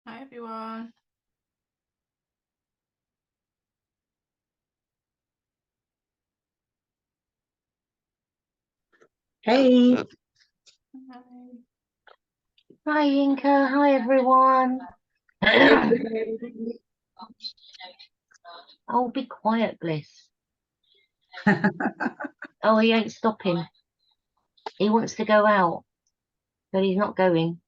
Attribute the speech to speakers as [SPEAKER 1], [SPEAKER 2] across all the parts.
[SPEAKER 1] Hi, everyone.
[SPEAKER 2] Hey.
[SPEAKER 1] Hi.
[SPEAKER 2] Hi, Inka. Hi, everyone. Oh, be quiet, Bliss. Oh, he ain't stopping. He wants to go out, but he's not going.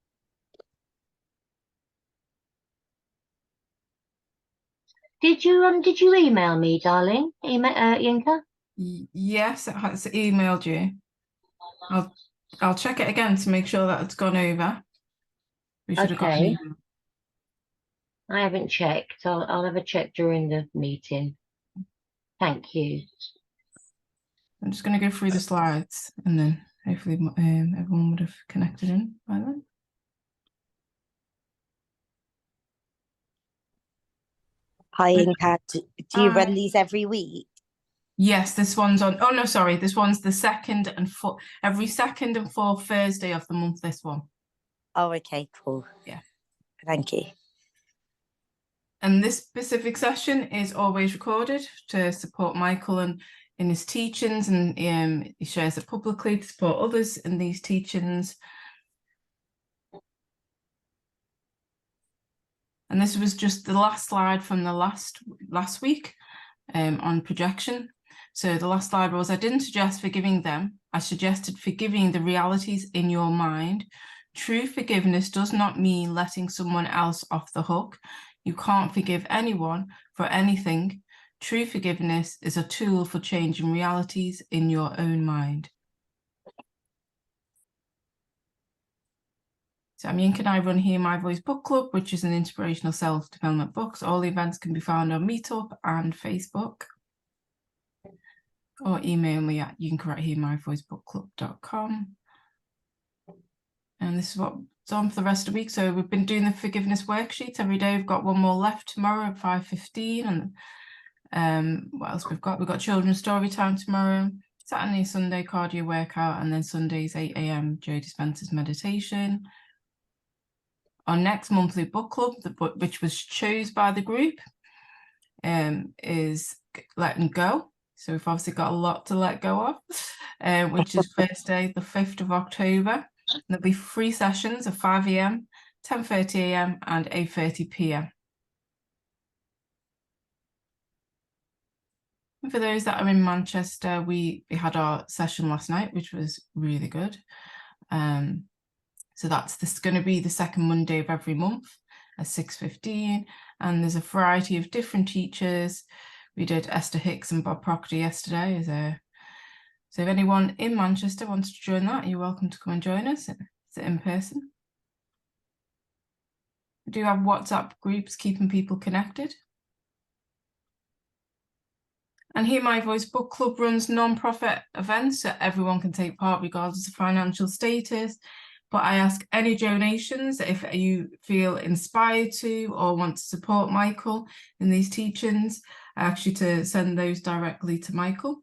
[SPEAKER 2] Did you email me, darling? Inka?
[SPEAKER 1] Yes, it has emailed you. I'll check it again to make sure that it's gone over. We should have got an
[SPEAKER 2] Okay.
[SPEAKER 1] email.
[SPEAKER 2] I haven't checked. I'll have a check during the meeting. Thank you.
[SPEAKER 1] I'm just going to go through the slides and then hopefully everyone would have connected in by then.
[SPEAKER 3] Hi, Inka. Do you
[SPEAKER 1] Hi.
[SPEAKER 3] run these every week?
[SPEAKER 1] Yes, this one's on. Oh no, sorry. This one's the every second and fourth Thursday of the month. This one.
[SPEAKER 3] Oh, okay, cool.
[SPEAKER 1] Yeah.
[SPEAKER 3] Thank you.
[SPEAKER 1] And this specific session is always recorded to support Michael and in his teachings, and he shares it publicly to support others in these teachings. And this was just the last slide from the last week on projection. So the last slide was, I didn't suggest forgiving them. I suggested forgiving the realities in your mind. True forgiveness does not mean letting someone else off the hook. You can't forgive anyone for anything. True forgiveness is a tool for changing realities in your own mind. So Yinka and I run Hear My Voice Book Club, which is an inspirational self-development book. So all the events can be found on Meetup and Facebook. Or email me at yinka@hearmyvoicebookclub.com. And this is what's on for the rest of the week. So we've been doing the forgiveness worksheet every day. We've got one more left tomorrow at 5:15. And what else we've got? We've got children's story time tomorrow, Saturday, Sunday cardio workout, and then Sundays 8 AM Joe Dispenza's meditation. Our next monthly book club, which was chosen by the group, is Letting Go. So we've obviously got a lot to let go of, which is Thursday, the 5th of October. And there'll be 3 sessions of 5 AM, 10:30 AM and 8:30 PM. And for those that are in Manchester, we had our session last night, which was really good. So that's going to be the second Monday of every month at 6:15. And there's a variety of different teachers. We did Esther Hicks and Bob Proctor yesterday. So if anyone in Manchester wants to join that, you're welcome to come and join us. It's in person. We do have WhatsApp groups keeping people connected. And Hear My Voice Book Club runs non-profit events, so everyone can take part regardless of financial status. But I ask any donations if you feel inspired to or want to support Michael in these teachings. I ask you to send those directly to Michael.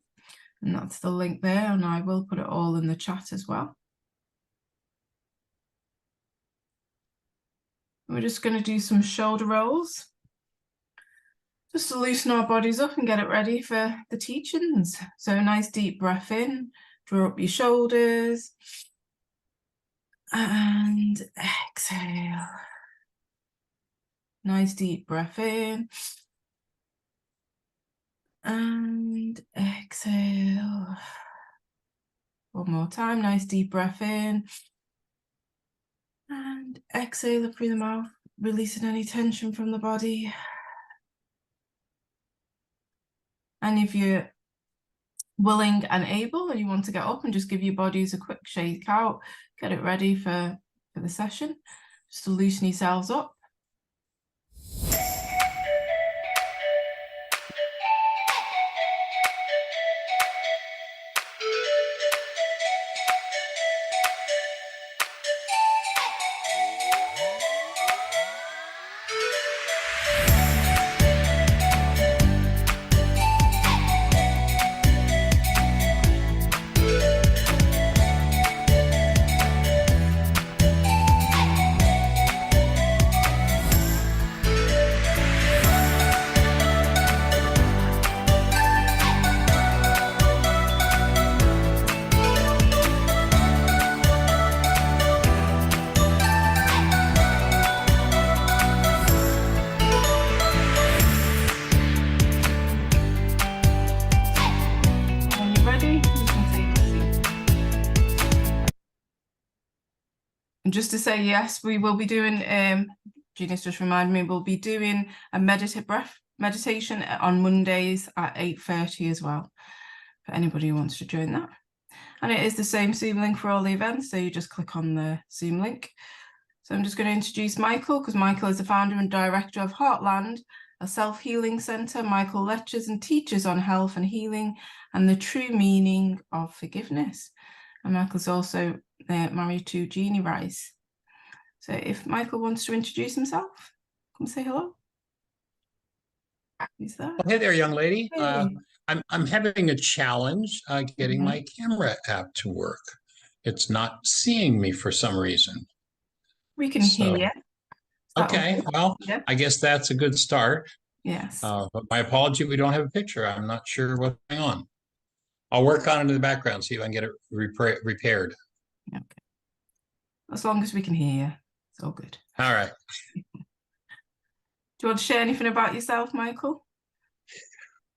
[SPEAKER 1] And that's the link there, and I will put it all in the chat as well. We're just going to do some shoulder rolls, just to loosen our bodies up and get it ready for the teachings. So a nice deep breath in, draw up your shoulders, and exhale. Nice deep breath in, and exhale. One more time, nice deep breath in, and exhale through the mouth, releasing any tension from the body. And if you're willing and able and you want to get up and just give your bodies a quick shake out, get it ready for the session, just to loosen yourselves up. And just to say, yes, we will be doing, Gina's just reminded me, we'll be doing a meditation on Mondays at 8:30 as well, for anybody who wants to join that. And it is the same Zoom link for all the events, so you just click on the Zoom link. So I'm just going to introduce Michael, because Michael is the founder and director of Heartland, a self-healing centre. Michael lectures and teaches on health and healing and the true meaning of forgiveness. And Michael's also married to Jeannie Ryce. So if Michael wants to introduce himself, come say hello. He's there.
[SPEAKER 4] Hey there, young lady.
[SPEAKER 1] Hey.
[SPEAKER 4] I'm having a challenge getting my camera app to work. It's not seeing me for some reason.
[SPEAKER 1] We can hear you.
[SPEAKER 4] Okay, well,
[SPEAKER 1] yeah.
[SPEAKER 4] I guess that's a good start.
[SPEAKER 1] Yes.
[SPEAKER 4] But my apology, we don't have a picture. I'm not sure what's going on. I'll work on it in the background, see if I can get it repaired.
[SPEAKER 1] Okay. As long as we can hear you, it's all good.
[SPEAKER 4] All right.
[SPEAKER 1] Do you want to share anything about yourself, Michael?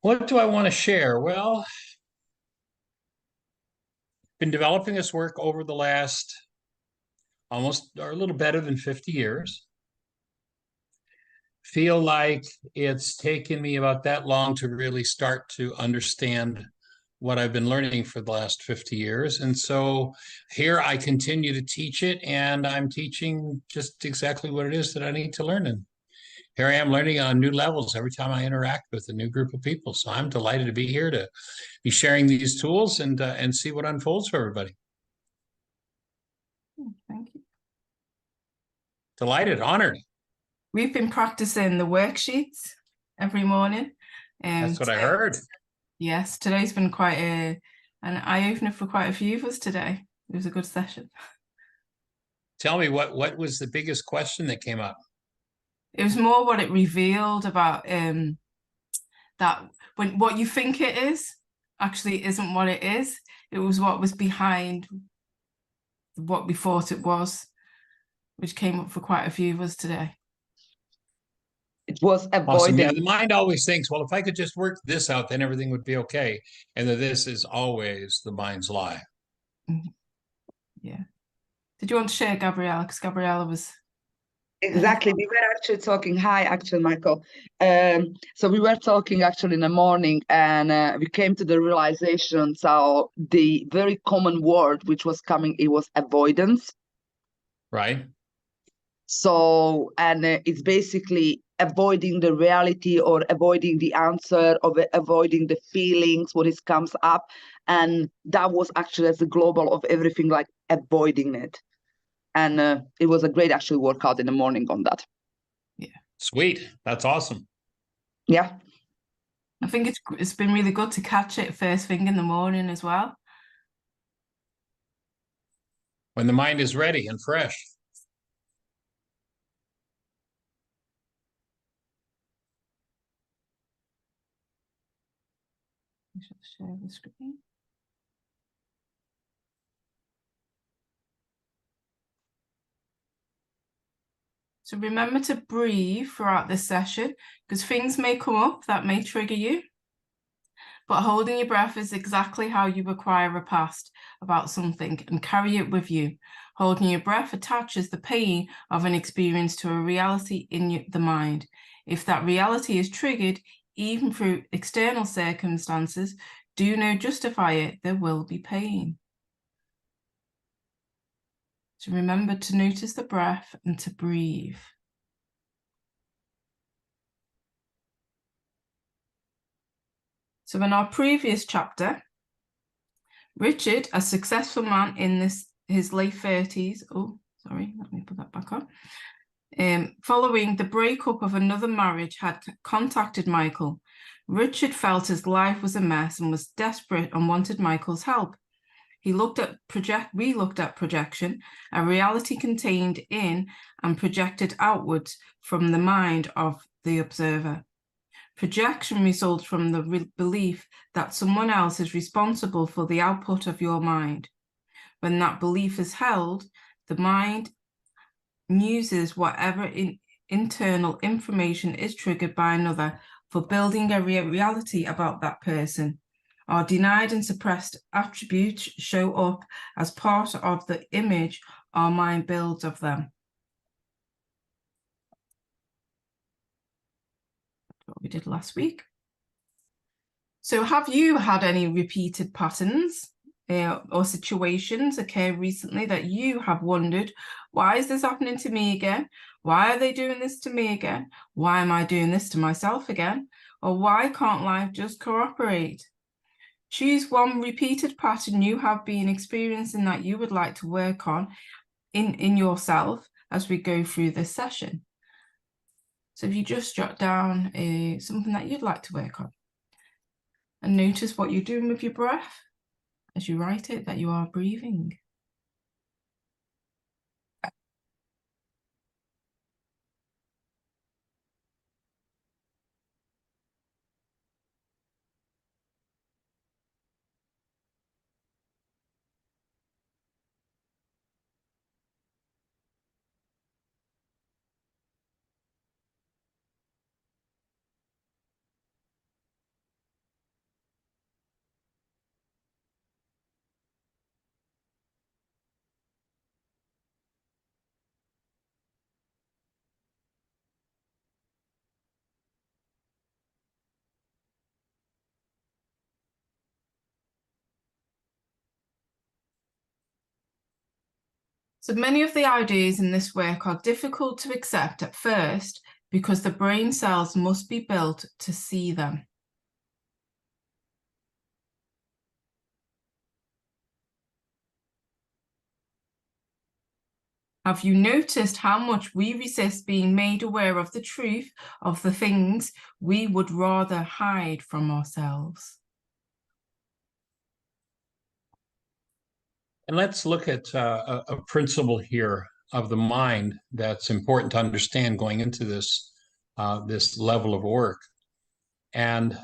[SPEAKER 4] What do I want to share? Well, been developing this work over the last almost or a little better than 50 years. Feel like it's taken me about that long to really start to understand what I've been learning for the last 50 years. And so here I continue to teach it, and I'm teaching just exactly what it is that I need to learn. And here I am learning on new levels every time I interact with a new group of people. So I'm delighted to be here to be sharing these tools and see what unfolds for everybody.
[SPEAKER 1] Thank you.
[SPEAKER 4] Delighted, honored.
[SPEAKER 1] We've been practicing the worksheets every morning.
[SPEAKER 4] That's what I heard.
[SPEAKER 1] Yes, today's been quite an eye-opener for quite a few of us today. It was a good session.
[SPEAKER 4] Tell me, what was the biggest question that came up?
[SPEAKER 1] It was more what it revealed about that when what you think it is actually isn't what it is. It was what was behind what we thought it was, which came up for quite a few of us today.
[SPEAKER 5] It was avoidance.
[SPEAKER 4] Awesome. Yeah, the mind always thinks, well, if I could just work this out, then everything would be okay. And that this is always the mind's lie.
[SPEAKER 1] Mm-hmm. Yeah. Did you want to share, Gabriella? Because Gabriella was...
[SPEAKER 5] Exactly. We were actually talking. Hi, actually, Michael. So we were talking actually in the morning, and we came to the realization. So the very common word which was coming, it was avoidance.
[SPEAKER 4] Right.
[SPEAKER 5] So, and it's basically avoiding the reality or avoiding the answer or avoiding the feelings when it comes up. And that was actually as a global of everything, like avoiding it. And it was a great actually workout in the morning on that.
[SPEAKER 1] Yeah.
[SPEAKER 4] Sweet. That's awesome.
[SPEAKER 5] Yeah.
[SPEAKER 1] I think it's been really good to catch it first thing in the morning as well.
[SPEAKER 4] When the mind is ready and fresh.
[SPEAKER 1] I shall share the screen. So remember to breathe throughout this session, because things may come up that may trigger you. But holding your breath is exactly how you acquire a past about something and carry it with you. Holding your breath attaches the pain of an experience to a reality in the mind. If that reality is triggered, even through external circumstances, do not justify it, there will be pain. So remember to notice the breath and to breathe. So in our previous chapter, Richard, a successful man in his late 30s, oh, sorry, let me put that back on. Following the breakup of another marriage, had contacted Michael. Richard felt his life was a mess and was desperate and wanted Michael's help. We looked at projection, a reality contained in and projected outwards from the mind of the observer. Projection results from the belief that someone else is responsible for the output of your mind. When that belief is held, the mind uses whatever internal information is triggered by another for building a reality about that person. Our denied and suppressed attributes show up as part of the image our mind builds of them. What we did last week. So have you had any repeated patterns or situations occur recently that you have wondered, why is this happening to me again? Why are they doing this to me again? Why am I doing this to myself again? Or why can't life just cooperate? Choose one repeated pattern you have been experiencing that you would like to work on in yourself as we go through this session. So if you just jot down something that you'd like to work on, and notice what you're doing with your breath as you write it, that you are breathing. So many of the ideas in this work are difficult to accept at first because the brain cells must be built to see them. Have you noticed how much we resist being made aware of the truth of the things we would rather hide from ourselves?
[SPEAKER 4] And let's look at a principle here of the mind that's important to understand going into this this level of work. And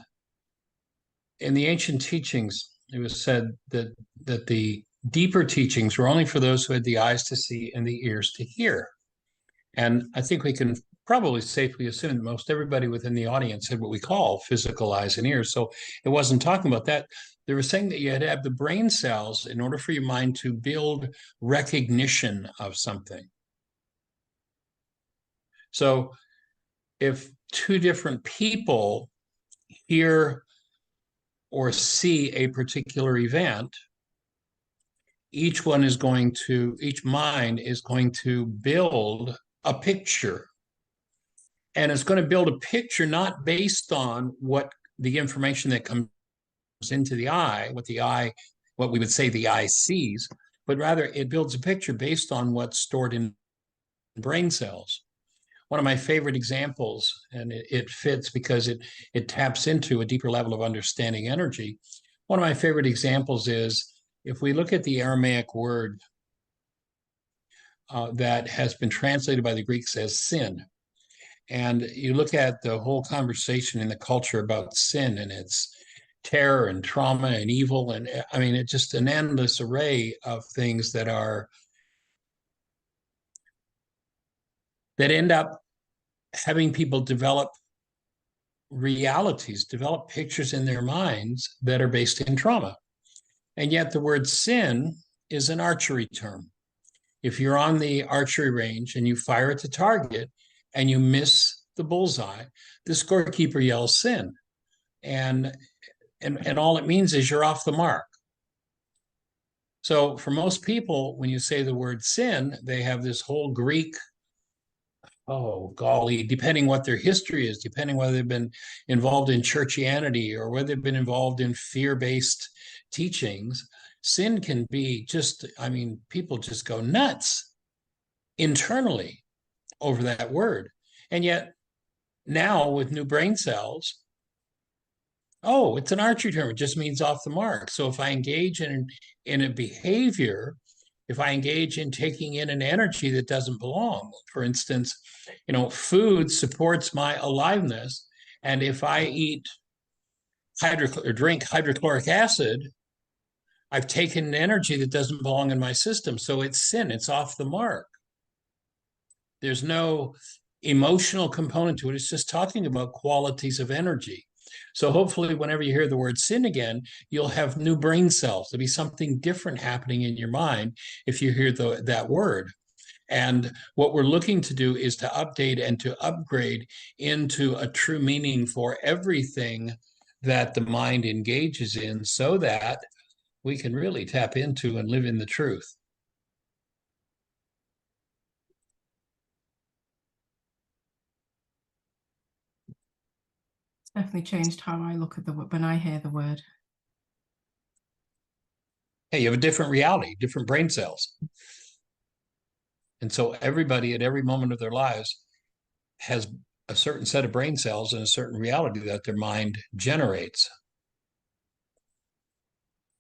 [SPEAKER 4] in the ancient teachings, it was said that the deeper teachings were only for those who had the eyes to see and the ears to hear. And I think we can probably safely assume that most everybody within the audience had what we call physical eyes and ears. So it wasn't talking about that. They were saying that you had to have the brain cells in order for your mind to build recognition of something. So if two different people hear or see a particular event, each mind is going to build a picture. And it's going to build a picture not based on what the information that comes into the eye, what we would say the eye sees, but rather it builds a picture based on what's stored in brain cells. One of my favorite examples, and it fits because it taps into a deeper level of understanding energy. One of my favorite examples is if we look at the Aramaic word that has been translated by the Greeks as sin, and you look at the whole conversation in the culture about sin and its terror and trauma and evil, and I mean, it's just an endless array of things that end up having people develop realities, develop pictures in their minds that are based in trauma. And yet the word sin is an archery term. If you're on the archery range and you fire at the target and you miss the bullseye, the scorekeeper yells sin. And all it means is you're off the mark. So for most people, when you say the word sin, they have this whole Greek, oh golly, depending what their history is, depending whether they've been involved in churchianity or whether they've been involved in fear-based teachings, sin can be just, I mean, people just go nuts internally over that word. And yet now with new brain cells, oh, it's an archery term. It just means off the mark. So if I engage in a behavior, if I engage in taking in an energy that doesn't belong, for instance, food supports my aliveness. And if I eat or drink hydrochloric acid, I've taken an energy that doesn't belong in my system. So it's sin. It's off the mark. There's no emotional component to it. It's just talking about qualities of energy. So hopefully whenever you hear the word sin again, you'll have new brain cells. There'll be something different happening in your mind if you hear that word. And what we're looking to do is to update and to upgrade into a true meaning for everything that the mind engages in, so that we can really tap into and live in the truth.
[SPEAKER 1] It's definitely changed how I look at the word when I hear the word.
[SPEAKER 4] Hey, you have a different reality, different brain cells. And so everybody at every moment of their lives has a certain set of brain cells and a certain reality that their mind generates.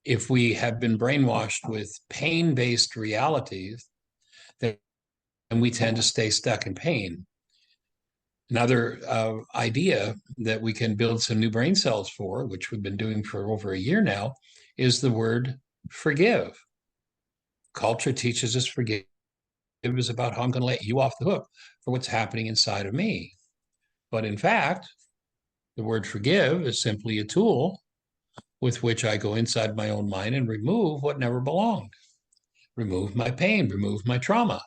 [SPEAKER 4] If we have been brainwashed with pain-based realities, then we tend to stay stuck in pain. Another idea that we can build some new brain cells for, which we've been doing for over a year now, is the word forgive. Culture teaches us forgive is about how I'm going to let you off the hook for what's happening inside of me. But in fact, the word forgive is simply a tool with which I go inside my own mind and remove what never belonged. Remove my pain, remove my trauma.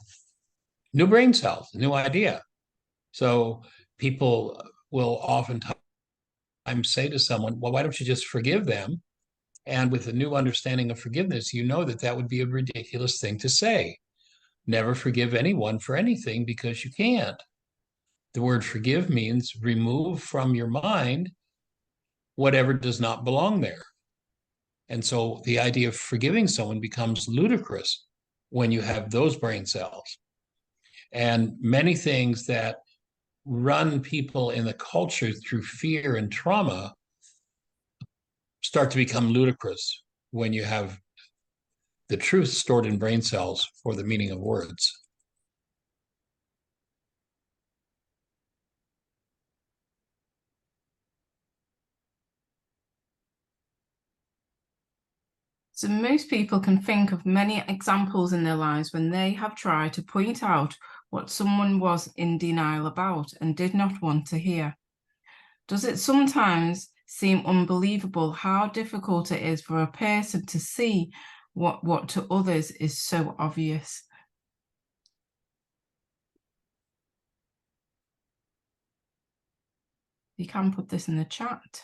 [SPEAKER 4] New brain cells, new idea. So people will oftentimes say to someone, well, why don't you just forgive them? And with a new understanding of forgiveness, you know that that would be a ridiculous thing to say. Never forgive anyone for anything, because you can't. The word forgive means remove from your mind whatever does not belong there. And so the idea of forgiving someone becomes ludicrous when you have those brain cells. And many things that run people in the culture through fear and trauma start to become ludicrous when you have the truth stored in brain cells for the meaning of words.
[SPEAKER 1] So most people can think of many examples in their lives when they have tried to point out what someone was in denial about and did not want to hear. Does it sometimes seem unbelievable how difficult it is for a person to see what to others is so obvious? You can put this in the chat.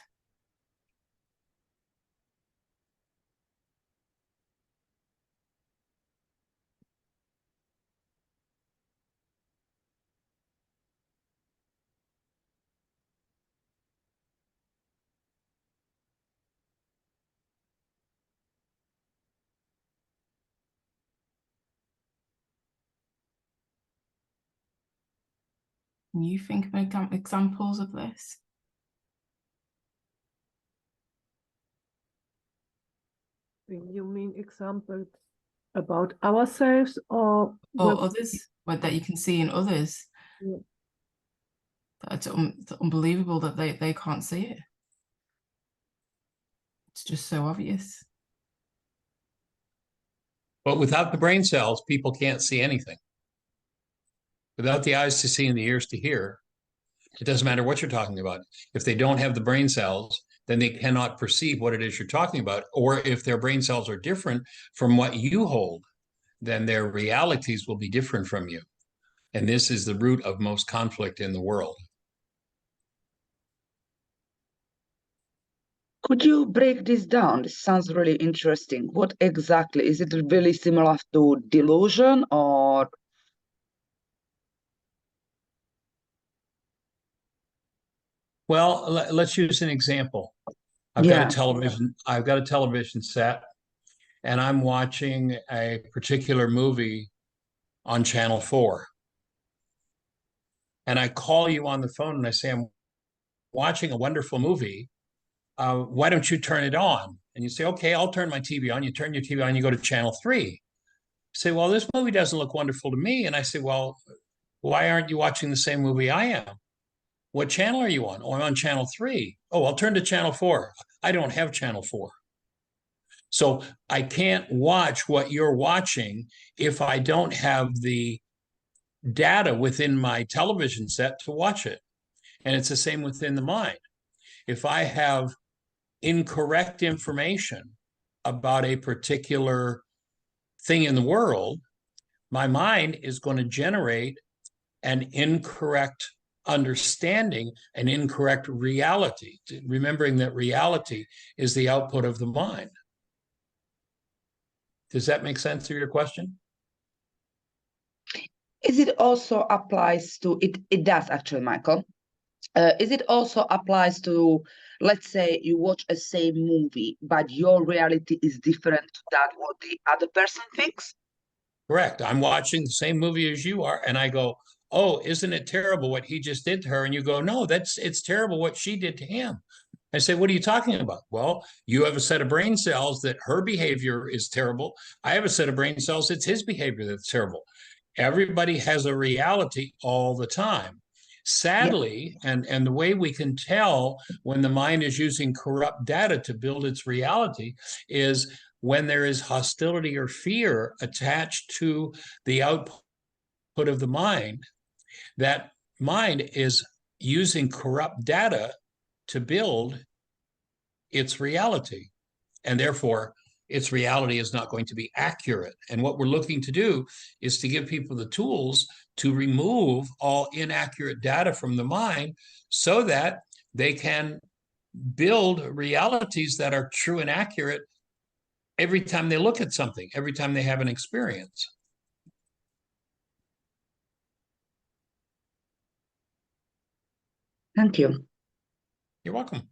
[SPEAKER 1] Can you think of examples of this?
[SPEAKER 6] You mean examples about ourselves or
[SPEAKER 1] others, that you can see in others?
[SPEAKER 6] Yeah.
[SPEAKER 1] It's unbelievable that they can't see it. It's just so obvious.
[SPEAKER 4] But without the brain cells, people can't see anything. Without the eyes to see and the ears to hear, it doesn't matter what you're talking about. If they don't have the brain cells, then they cannot perceive what it is you're talking about. Or if their brain cells are different from what you hold, then their realities will be different from you. And this is the root of most conflict in the world.
[SPEAKER 5] Could you break this down? This sounds really interesting. What exactly? Is it really similar to delusion or?
[SPEAKER 4] Well, let's use an example. I've got a television set, and I'm watching a particular movie on channel 4. And I call you on the phone and I say, I'm watching a wonderful movie. Why don't you turn it on? And you say, okay, I'll turn my TV on. You turn your TV on, you go to channel 3. You say, well, this movie doesn't look wonderful to me. And I say, well, why aren't you watching the same movie I am? What channel are you on? Oh, I'm on channel 3. Oh, I'll turn to channel 4. I don't have channel 4. So I can't watch what you're watching if I don't have the data within my television set to watch it. And it's the same within the mind. if I have incorrect information about a particular thing in the world, my mind is going to generate an incorrect understanding, an incorrect reality, remembering that reality is the output of the mind. Does that make sense to your question?
[SPEAKER 5] Is it also applies to it? It does actually, Michael. Is it also applies to, let's say you watch a same movie, but your reality is different to that what the other person thinks?
[SPEAKER 4] Correct. I'm watching the same movie as you are, and I go, "Oh, isn't it terrible what he just did to her?" And you go, "No, it's terrible what she did to him." I say, "What are you talking about?" "Well, you have a set of brain cells that her behavior is terrible. I have a set of brain cells that's his behavior that's terrible." Everybody has a reality all the time. Sadly, and the way we can tell when the mind is using corrupt data to build its reality is when there is hostility or fear attached to the output of the mind. That mind is using corrupt data to build its reality, and therefore its reality is not going to be accurate. And what we're looking to do is to give people the tools to remove all inaccurate data from the mind so that they can build realities that are true and accurate every time they look at something, every time they have an experience.
[SPEAKER 5] Thank you.
[SPEAKER 4] You're welcome.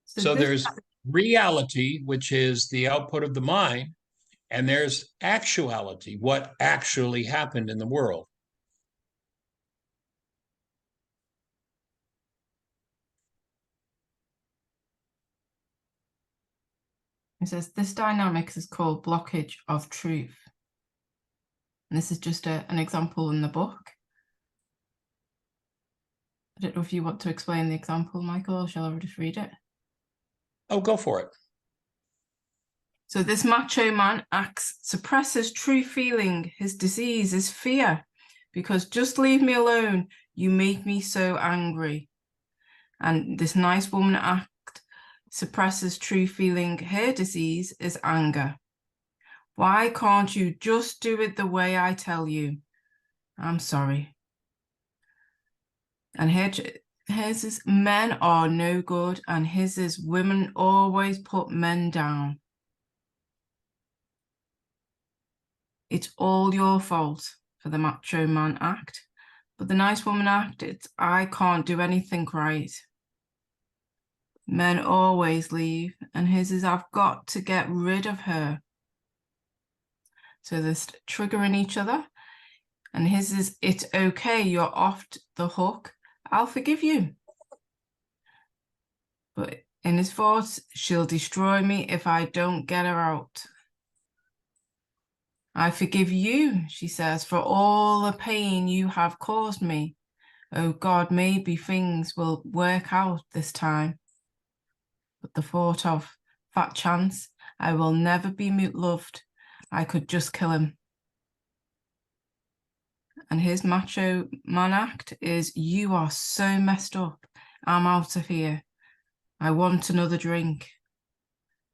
[SPEAKER 4] So there's reality, which is the output of the mind, and there's actuality, what actually happened in the world.
[SPEAKER 1] It says this dynamics is called blockage of truth. And this is just an example in the book. I don't know if you want to explain the example, Michael, or shall I just read it?
[SPEAKER 4] Oh, go for it.
[SPEAKER 1] So this macho man suppresses true feeling. His disease is fear, because just leave me alone. You make me so angry. And this nice woman act suppresses true feeling. Her disease is anger. Why can't you just do it the way I tell you? I'm sorry. And his is men are no good, and his is women always put men down. It's all your fault for the macho man act. But the nice woman act, it's I can't do anything right. Men always leave, and his is I've got to get rid of her. So they're triggering each other. And his is it's okay, you're off the hook. I'll forgive you. But in his thoughts, she'll destroy me if I don't get her out. I forgive you, she says, for all the pain you have caused me. Oh God, maybe things will work out this time. But the thought of that chance, I will never be loved. I could just kill him. And his macho man act is, you are so messed up. I'm out of here. I want another drink.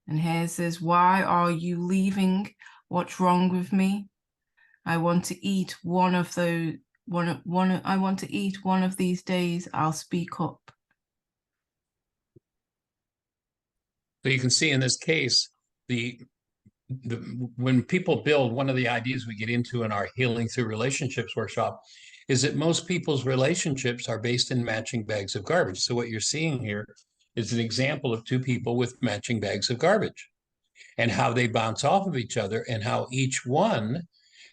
[SPEAKER 1] And his is, why are you leaving? What's wrong with me? I want to eat one of those. I want to eat one of these days. I'll speak up.
[SPEAKER 4] So you can see in this case, when people build, one of the ideas we get into in our Healing Through Relationships workshop is that most people's relationships are based in matching bags of garbage. So what you're seeing here is an example of two people with matching bags of garbage and how they bounce off of each other and how each one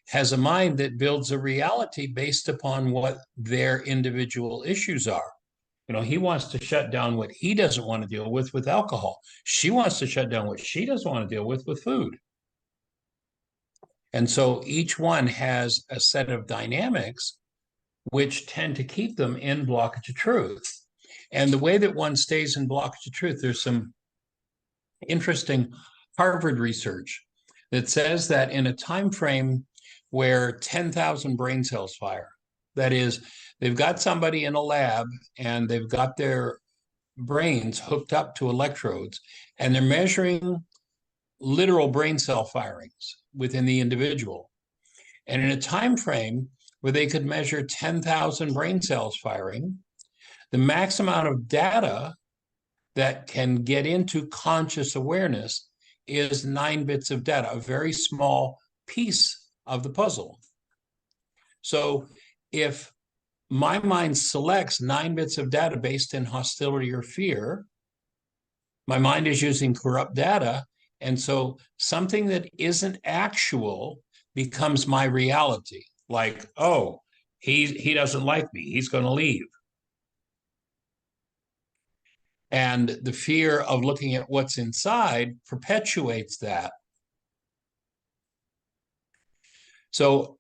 [SPEAKER 4] has a mind that builds a reality based upon what their individual issues are. You know, he wants to shut down what he doesn't want to deal with alcohol. She wants to shut down what she doesn't want to deal with food. And so each one has a set of dynamics which tend to keep them in blockage of truth. And the way that one stays in blockage of truth, there's some interesting Harvard research that says that in a time frame where 10,000 brain cells fire. That is, they've got somebody in a lab and they've got their brains hooked up to electrodes, and they're measuring literal brain cell firings within the individual. And in a time frame where they could measure 10,000 brain cells firing, the max amount of data that can get into conscious awareness is 9 bits of data, a very small piece of the puzzle. So if my mind selects 9 bits of data based in hostility or fear, my mind is using corrupt data. And so something that isn't actual becomes my reality. Like, oh, he doesn't like me, he's going to leave. And the fear of looking at what's inside perpetuates that. So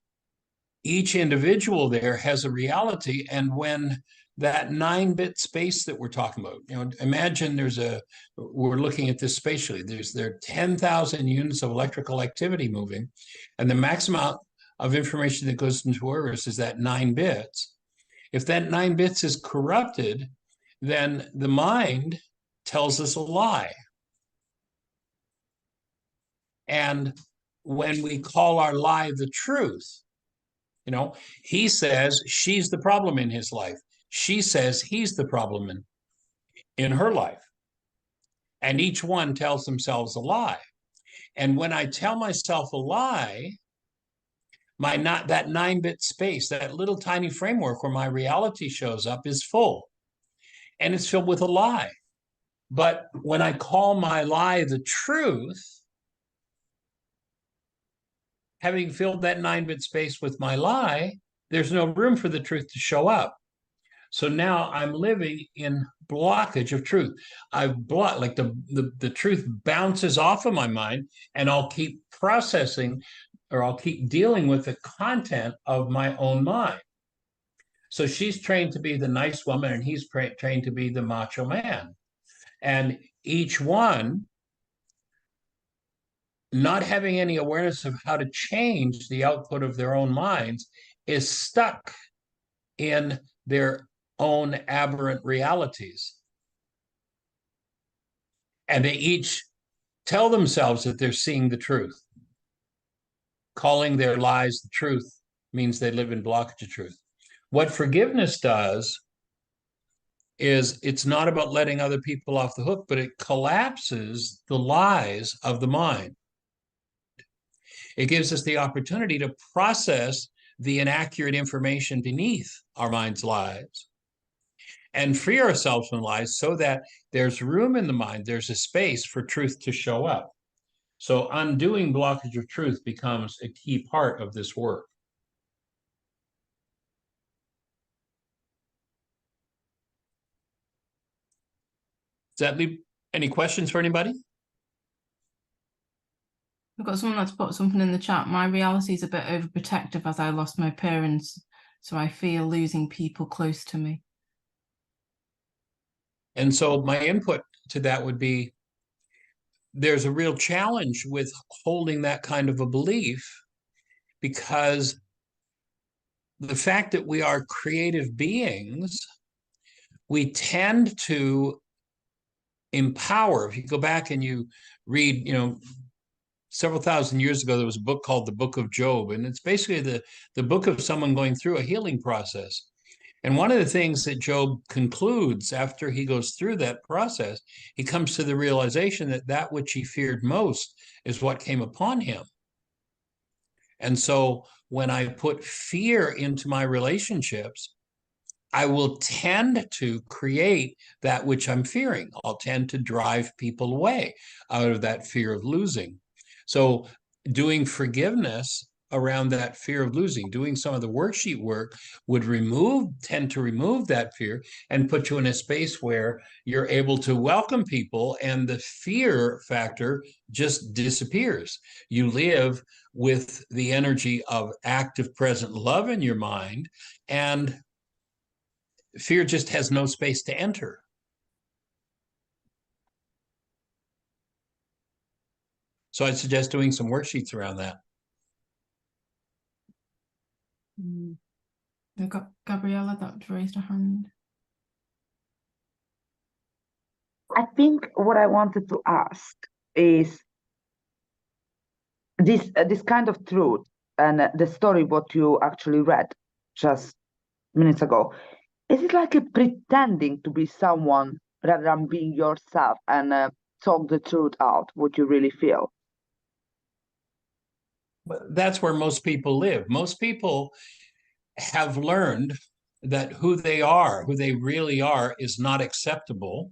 [SPEAKER 4] each individual there has a reality. And when that 9-bit space that we're talking about, imagine we're looking at this spatially, there are 10,000 units of electrical activity moving, and the maximum amount of information that goes into awareness is that 9 bits. If that 9 bits is corrupted, then the mind tells us a lie. And when we call our lie the truth, he says she's the problem in his life. She says he's the problem in her life. And each one tells themselves a lie. And when I tell myself a lie, that 9-bit space, that little tiny framework where my reality shows up, is full. And it's filled with a lie. But when I call my lie the truth, having filled that 9-bit space with my lie, there's no room for the truth to show up. So now I'm living in blockage of truth. I've blocked, like the truth bounces off of my mind, and I'll keep processing, or I'll keep dealing with the content of my own mind. So she's trained to be the nice woman, and he's trained to be the macho man. And each one, not having any awareness of how to change the output of their own minds, is stuck in their own aberrant realities. And they each tell themselves that they're seeing the truth. Calling their lies the truth means they live in blockage of truth. What forgiveness does is it's not about letting other people off the hook, but it collapses the lies of the mind. It gives us the opportunity to process the inaccurate information beneath our mind's lies and free ourselves from lies, so that there's room in the mind, there's a space for truth to show up. So undoing blockage of truth becomes a key part of this work. Does that leave any questions for anybody?
[SPEAKER 1] I've got someone that's put something in the chat. My reality is a bit overprotective as I lost my parents, so I fear losing people close to me.
[SPEAKER 4] And so my input to that would be, there's a real challenge with holding that kind of a belief, because the fact that we are creative beings, we tend to empower. If you go back and you read, several thousand years ago, there was a book called the Book of Job, and it's basically the book of someone going through a healing process. And one of the things that Job concludes after he goes through that process, he comes to the realization that that which he feared most is what came upon him. And so when I put fear into my relationships, I will tend to create that which I'm fearing. I'll tend to drive people away out of that fear of losing. So doing forgiveness around that fear of losing, doing some of the worksheet work would tend to remove that fear and put you in a space where you're able to welcome people, and the fear factor just disappears. You live with the energy of active present love in your mind, and fear just has no space to enter. So I'd suggest doing some worksheets around that.
[SPEAKER 1] We've got Gabriella that raised her hand.
[SPEAKER 5] I think what I wanted to ask is this kind of truth and the story what you actually read just minutes ago. Is it like a pretending to be someone rather than being yourself and talk the truth out, what you really feel?
[SPEAKER 4] But that's where most people live. Most people have learned that who they really are, is not acceptable.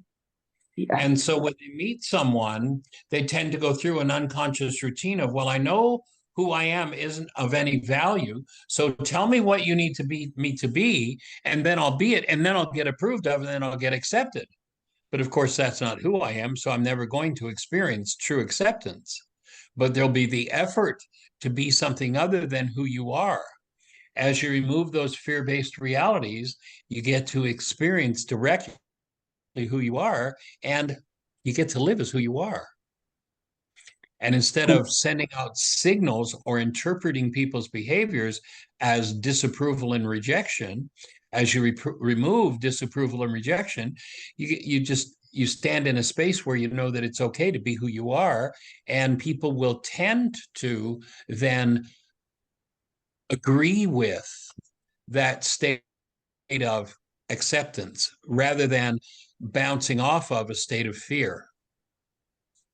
[SPEAKER 5] Yeah.
[SPEAKER 4] And so when they meet someone, they tend to go through an unconscious routine of, well, I know who I am isn't of any value. So tell me what you need to be me to be, and then I'll be it, and then I'll get approved of, and then I'll get accepted. But of course, that's not who I am. So I'm never going to experience true acceptance. But there'll be the effort to be something other than who you are. As you remove those fear-based realities, you get to experience directly who you are, and you get to live as who you are. And instead of sending out signals or interpreting people's behaviors as disapproval and rejection, as you remove disapproval and rejection, you stand in a space where you know that it's okay to be who you are, and people will tend to then agree with that state of acceptance rather than bouncing off of a state of fear.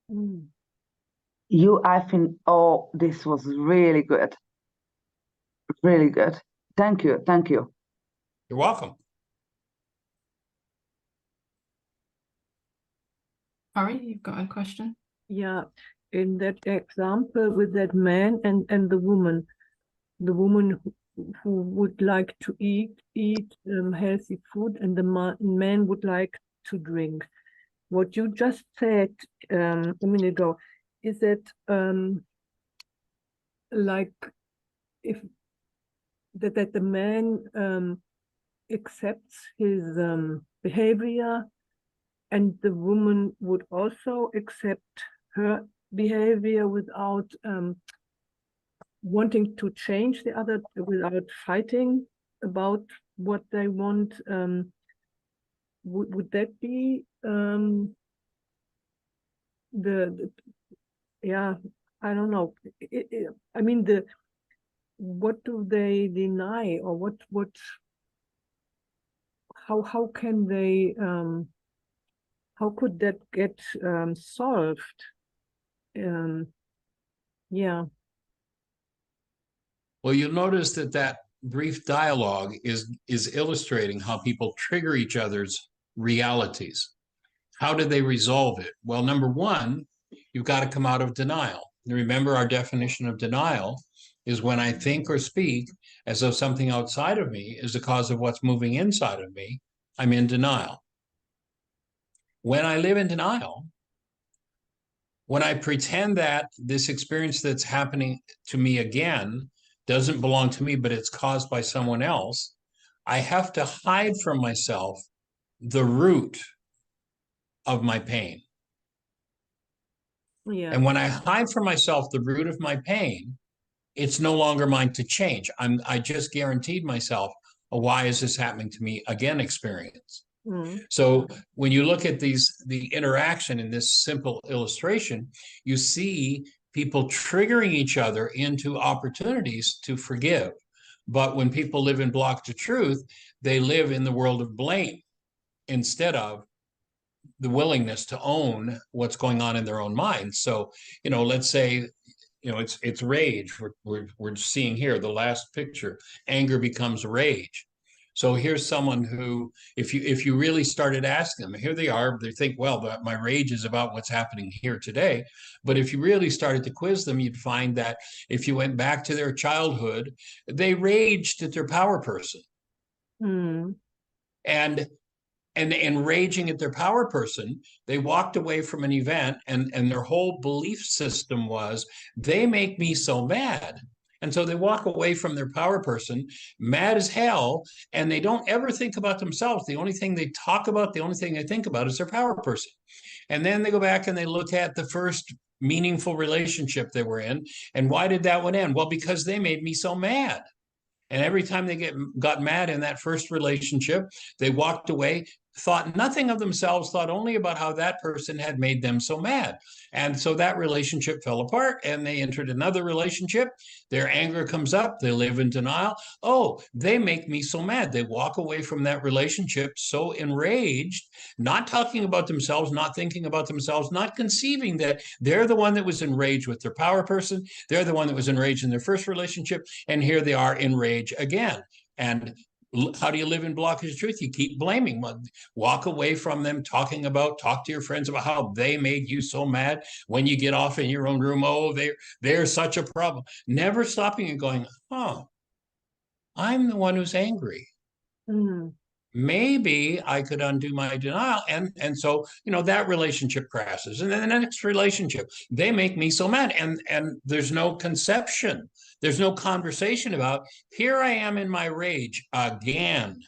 [SPEAKER 5] I think, oh, this was really good. Really good. Thank you. Thank you.
[SPEAKER 4] You're welcome.
[SPEAKER 1] Harry, you've got a question?
[SPEAKER 6] Yeah, in that example with that man and the woman who would like to eat healthy food, and the man would like to drink. What you just said a minute ago, is that like if that the man accepts his behavior, and the woman would also accept her behavior without wanting to change the other, without fighting about what they want. Would that be yeah, I don't know. I mean, what do they deny, or what how can they how could that get solved? Yeah.
[SPEAKER 4] Well, you'll notice that brief dialogue is illustrating how people trigger each other's realities. How do they resolve it? Well, number one, you've got to come out of denial. Remember, our definition of denial is when I think or speak as though something outside of me is the cause of what's moving inside of me. I'm in denial. When I live in denial, when I pretend that this experience that's happening to me again doesn't belong to me, but it's caused by someone else, I have to hide from myself the root of my pain.
[SPEAKER 6] Yeah.
[SPEAKER 4] And when I hide from myself the root of my pain, it's no longer mine to change. I just guaranteed myself a why is this happening to me again experience. So when you look at the interaction in this simple illustration, you see people triggering each other into opportunities to forgive. But when people live in block to truth, they live in the world of blame instead of the willingness to own what's going on in their own minds. So, let's say, it's rage. We're seeing here the last picture. Anger becomes rage. So here's someone who, if you really started asking them, here they are, they think, well, my rage is about what's happening here today. But if you really started to quiz them, you'd find that if you went back to their childhood, they raged at their power person. And raging at their power person, they walked away from an event, and their whole belief system was, they make me so mad. And so they walk away from their power person, mad as hell, and they don't ever think about themselves. The only thing they talk about, the only thing they think about is their power person. And then they go back and they look at the first meaningful relationship they were in. And why did that one end? Well, because they made me so mad. And every time they got mad in that first relationship, they walked away, thought nothing of themselves, thought only about how that person had made them so mad. And so that relationship fell apart and they entered another relationship. Their anger comes up. They live in denial. Oh, they make me so mad. They walk away from that relationship so enraged, not talking about themselves, not thinking about themselves, not conceiving that they're the one that was enraged with their power person. They're the one that was enraged in their first relationship. And here they are enraged again. And how do you live in blockage of truth? You keep blaming. Walk away from them, talk to your friends about how they made you so mad when you get off in your own room. Oh, they're such a problem. Never stopping and going, oh, I'm the one who's angry.
[SPEAKER 6] Mm.
[SPEAKER 4] Maybe I could undo my denial. And so, that relationship crashes. And then the next relationship, they make me so mad. And there's no conception. There's no conversation about, here I am in my rage again.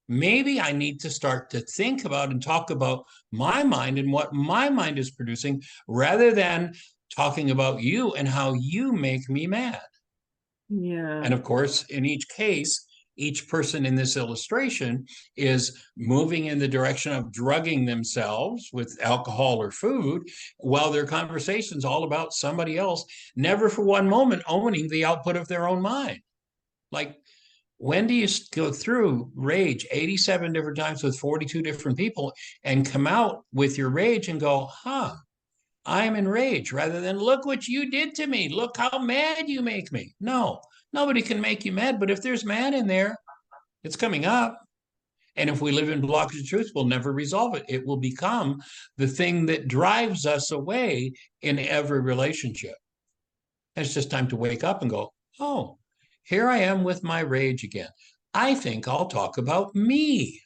[SPEAKER 4] Maybe I need to start to think about and talk about my mind and what my mind is producing rather than talking about you and how you make me mad.
[SPEAKER 6] Yeah.
[SPEAKER 4] And of course, in each case, each person in this illustration is moving in the direction of drugging themselves with alcohol or food while their conversation's all about somebody else, never for one moment owning the output of their own mind. Like, when do you go through rage 87 different times with 42 different people and come out with your rage and go, I'm in rage, rather than look what you did to me. Look how mad you make me. No, nobody can make you mad. But if there's mad in there, it's coming up. And if we live in blockage of truth, we'll never resolve it. It will become the thing that drives us away in every relationship. And it's just time to wake up and go, oh, here I am with my rage again. I think I'll talk about me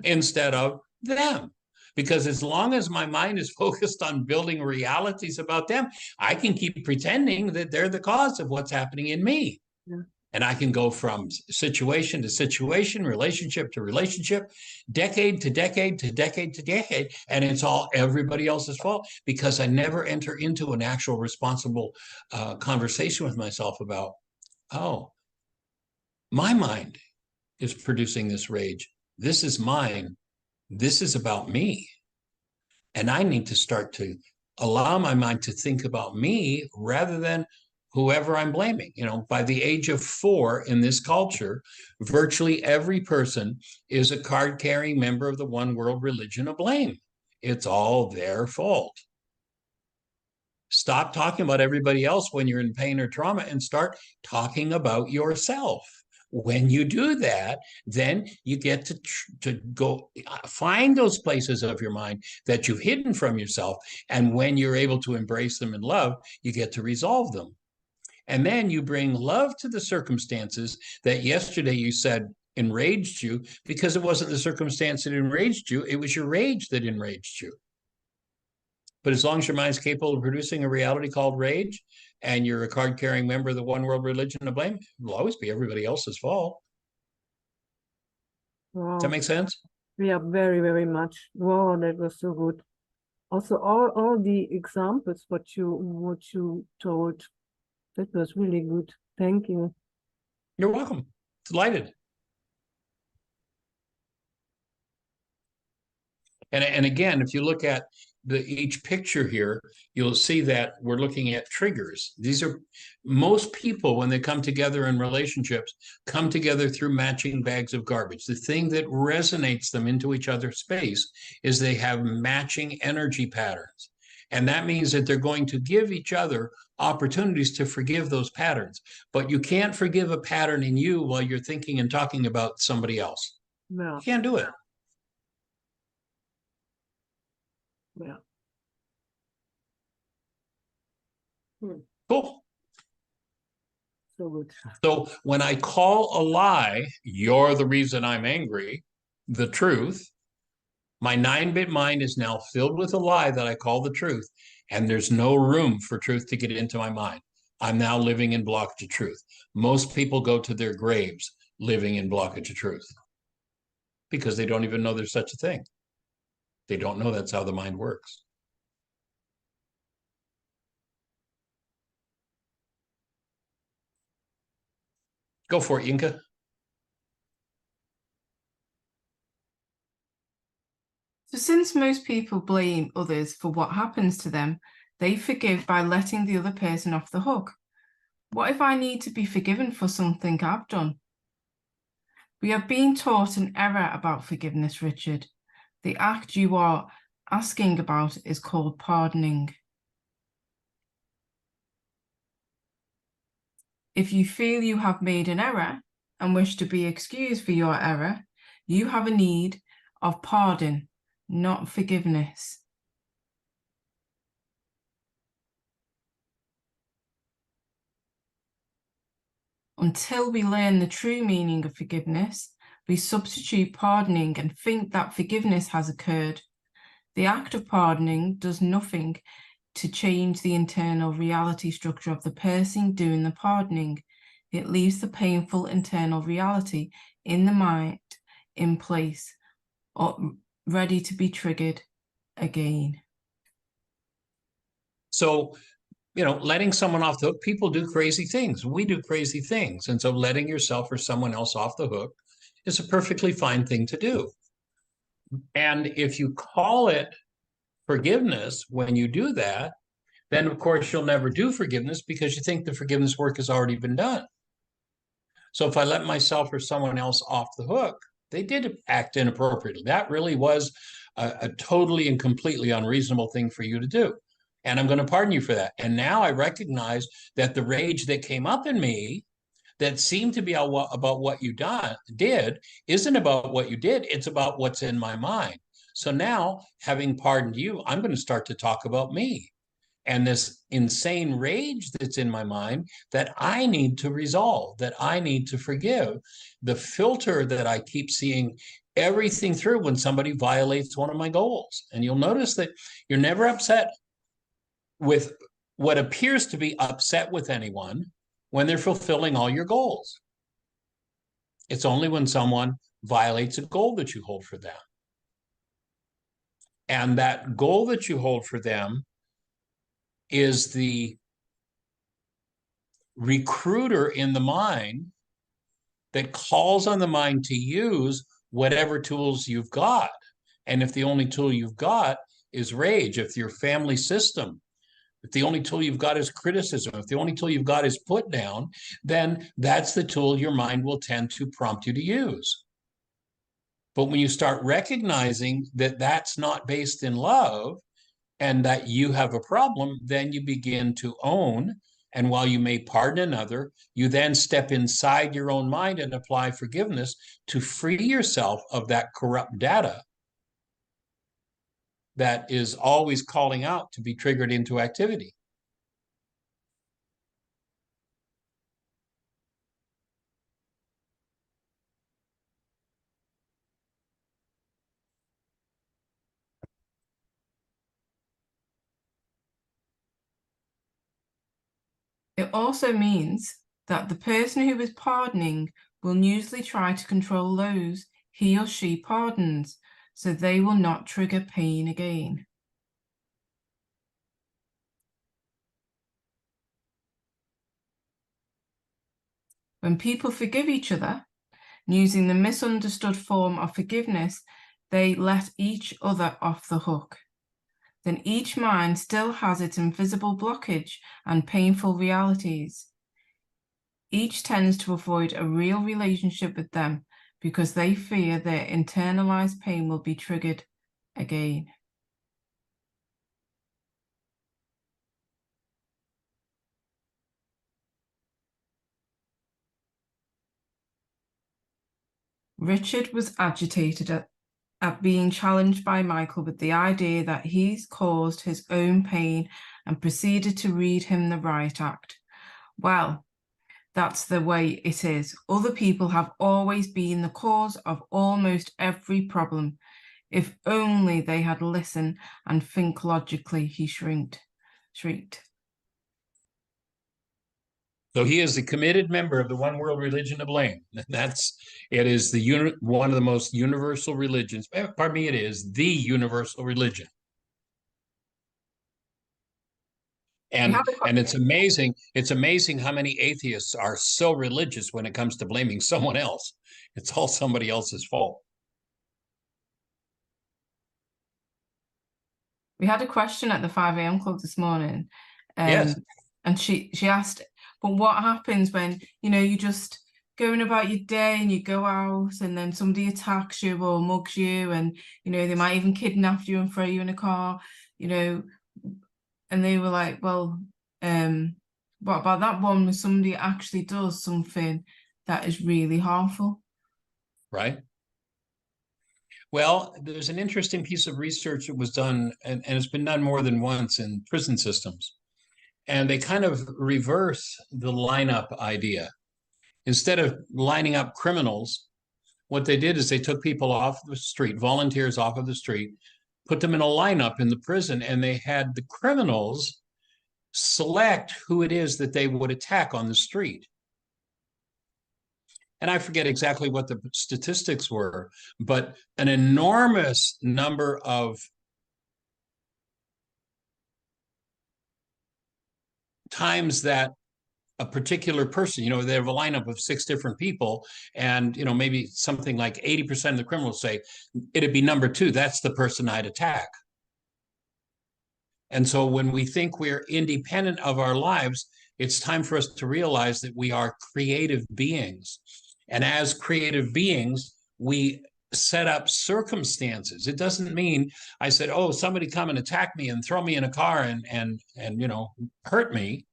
[SPEAKER 4] instead of them. Because as long as my mind is focused on building realities about them, I can keep pretending that they're the cause of what's happening in me.
[SPEAKER 6] Yeah.
[SPEAKER 4] And I can go from situation to situation, relationship to relationship, decade to decade to decade to decade. And it's all everybody else's fault because I never enter into an actual responsible conversation with myself about, oh, my mind is producing this rage. This is mine. This is about me. And I need to start to allow my mind to think about me rather than whoever I'm blaming. By the age of 4 in this culture, virtually every person is a card-carrying member of the one world religion of blame. It's all their fault. Stop talking about everybody else when you're in pain or trauma and start talking about yourself. When you do that, then you get to go find those places of your mind that you've hidden from yourself. And when you're able to embrace them in love, you get to resolve them. And then you bring love to the circumstances that yesterday you said enraged you, because it wasn't the circumstance that enraged you, it was your rage that enraged you. But as long as your mind's capable of producing a reality called rage, and you're a card-carrying member of the one world religion of blame, it will always be everybody else's fault.
[SPEAKER 6] Wow.
[SPEAKER 4] Does that make sense?
[SPEAKER 6] Yeah, very, very much. Wow, that was so good. Also, all the examples what you told, that was really good. Thank you.
[SPEAKER 4] You're welcome. Delighted. And again, if you look at each picture here, you'll see that we're looking at triggers. These are most people, when they come together in relationships, come together through matching bags of garbage. The thing that resonates them into each other's space is they have matching energy patterns. And that means that they're going to give each other opportunities to forgive those patterns. But you can't forgive a pattern in you while you're thinking and talking about somebody else.
[SPEAKER 6] Yeah.
[SPEAKER 4] You can't do it.
[SPEAKER 6] Yeah.
[SPEAKER 4] Cool.
[SPEAKER 6] So good.
[SPEAKER 4] So when I call a lie, you're the reason I'm angry, the truth, my 9-bit mind is now filled with a lie that I call the truth, and there's no room for truth to get into my mind. I'm now living in blockage of truth. Most people go to their graves living in blockage of truth because they don't even know there's such a thing. They don't know that's how the mind works. Go for it, Inka.
[SPEAKER 1] So since most people blame others for what happens to them, they forgive by letting the other person off the hook. What if I need to be forgiven for something I've done? We are being taught an error about forgiveness, Richard. The act you are asking about is called pardoning. If you feel you have made an error and wish to be excused for your error, you have a need of pardon, not forgiveness. Until we learn the true meaning of forgiveness, we substitute pardoning and think that forgiveness has occurred. The act of pardoning does nothing to change the internal reality structure of the person doing the pardoning. It leaves the painful internal reality in the mind in place or ready to be triggered again.
[SPEAKER 4] So, letting someone off the hook, people do crazy things. We do crazy things. And so letting yourself or someone else off the hook is a perfectly fine thing to do. And if you call it forgiveness when you do that, then of course you'll never do forgiveness because you think the forgiveness work has already been done. So if I let myself or someone else off the hook, they did act inappropriately. That really was a totally and completely unreasonable thing for you to do. And I'm going to pardon you for that. And now I recognize that the rage that came up in me that seemed to be about what you did isn't about what you did. It's about what's in my mind. So now, having pardoned you, I'm going to start to talk about me and this insane rage that's in my mind that I need to resolve, that I need to forgive. The filter that I keep seeing everything through when somebody violates one of my goals. And you'll notice that you're never upset with what appears to be upset with anyone when they're fulfilling all your goals. It's only when someone violates a goal that you hold for them. And that goal that you hold for them is the recruiter in the mind that calls on the mind to use whatever tools you've got. And if the only tool you've got is rage, if your family system, if the only tool you've got is criticism, if the only tool you've got is put down, then that's the tool your mind will tend to prompt you to use. But when you start recognizing that that's not based in love and that you have a problem, then you begin to own. And while you may pardon another, you then step inside your own mind and apply forgiveness to free yourself of that corrupt data that is always calling out to be triggered into activity.
[SPEAKER 1] It also means that the person who is pardoning will usually try to control those he or she pardons, so they will not trigger pain again. When people forgive each other, using the misunderstood form of forgiveness, they let each other off the hook. Then each mind still has its invisible blockage and painful realities. Each tends to avoid a real relationship with them because they fear their internalized pain will be triggered again. Richard was agitated at being challenged by Michael with the idea that he's caused his own pain and proceeded to read him the riot act. Well, that's the way it is. Other people have always been the cause of almost every problem. If only they had listened and think logically, he shrieked.
[SPEAKER 4] So he is a committed member of the one world religion of blame. It is one of the most universal religions. Pardon me, it is the universal religion. And
[SPEAKER 1] have a-
[SPEAKER 4] it's amazing how many atheists are so religious when it comes to blaming someone else. It's all somebody else's fault.
[SPEAKER 1] We had a question at the 5 a.m. club this morning.
[SPEAKER 4] Yes.
[SPEAKER 1] And she asked, but what happens when, you know, you just going about your day and you go out and then somebody attacks you or mugs you, and, you know, they might even kidnap you and throw you in a car, you know, and they were like, well, what about that one where somebody actually does something that is really harmful?
[SPEAKER 4] Right. Well, there's an interesting piece of research that was done, and it's been done more than once in prison systems. And they kind of reverse the lineup idea. Instead of lining up criminals, what they did is they took people off the street, volunteers off of the street, put them in a lineup in the prison, and they had the criminals select who it is that they would attack on the street. And I forget exactly what the statistics were, but an enormous number of times that a particular person, you know, they have a lineup of 6 different people, and, you know, maybe something like 80% of the criminals say, it'd be number 2, that's the person I'd attack. And so when we think we're independent of our lives, it's time for us to realize that we are creative beings. And as creative beings, we set up circumstances. It doesn't mean I said, oh, somebody come and attack me and throw me in a car and you know, hurt me.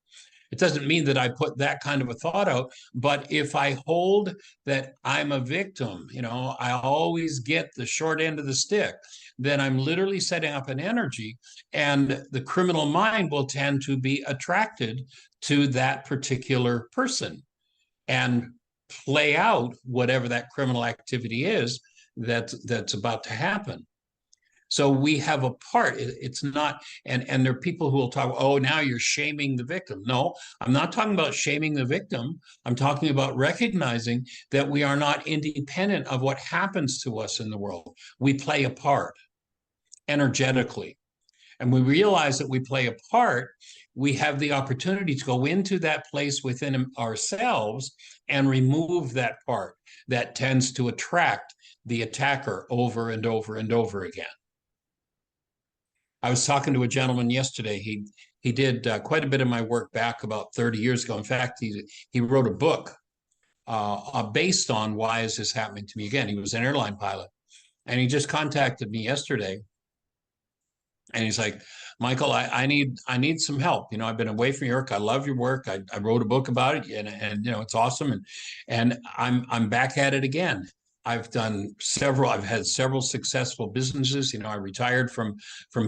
[SPEAKER 4] It doesn't mean that I put that kind of a thought out, but if I hold that I'm a victim, you know, I always get the short end of the stick, then I'm literally setting up an energy, and the criminal mind will tend to be attracted to that particular person and play out whatever that criminal activity is that's about to happen. So we have a part. It's not, and there are people who will talk, oh, now you're shaming the victim. No, I'm not talking about shaming the victim. I'm talking about recognizing that we are not independent of what happens to us in the world. We play a part energetically. And we realize that we play a part, we have the opportunity to go into that place within ourselves and remove that part that tends to attract the attacker over and over and over again. I was talking to a gentleman yesterday. He did quite a bit of my work back about 30 years ago. In fact, he wrote a book based on why is this happening to me again. He was an airline pilot, and he just contacted me yesterday, and he's like, Michael, I need some help. You know, I've been away from your work. I love your work. I wrote a book about it, and you know, it's awesome. And I'm back at it again. I've had several successful businesses. You know, I retired from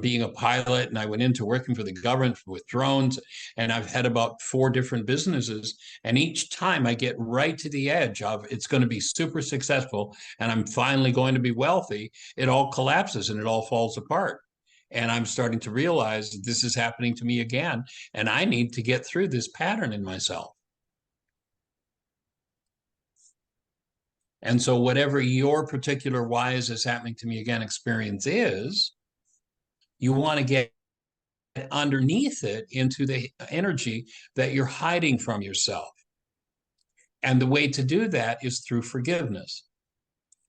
[SPEAKER 4] being a pilot, and I went into working for the government with drones, and I've had about 4 different businesses. And each time I get right to the edge of it's going to be super successful and I'm finally going to be wealthy, it all collapses and it all falls apart. And I'm starting to realize that this is happening to me again, and I need to get through this pattern in myself. And so whatever your particular why is this happening to me again experience is, you want to get underneath it into the energy that you're hiding from yourself. And the way to do that is through forgiveness.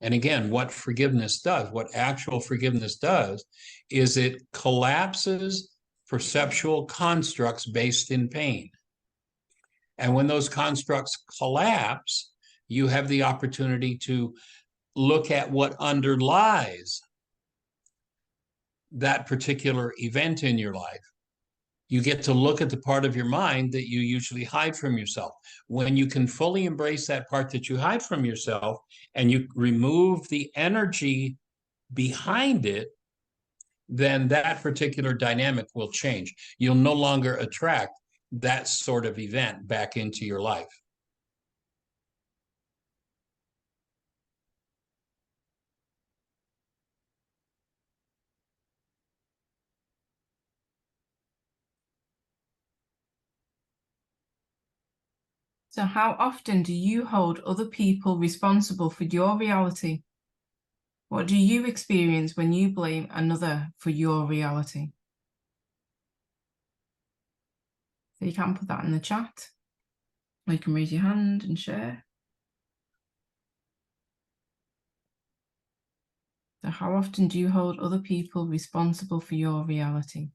[SPEAKER 4] And again, what forgiveness does, what actual forgiveness does, is it collapses perceptual constructs based in pain. And when those constructs collapse, you have the opportunity to look at what underlies that particular event in your life. You get to look at the part of your mind that you usually hide from yourself. When you can fully embrace that part that you hide from yourself and you remove the energy behind it, then that particular dynamic will change. You'll no longer attract that sort of event back into your life.
[SPEAKER 1] So how often do you hold other people responsible for your reality? What do you experience when you blame another for your reality? So you can put that in the chat, or you can raise your hand and share. So how often do you hold other people responsible for your reality?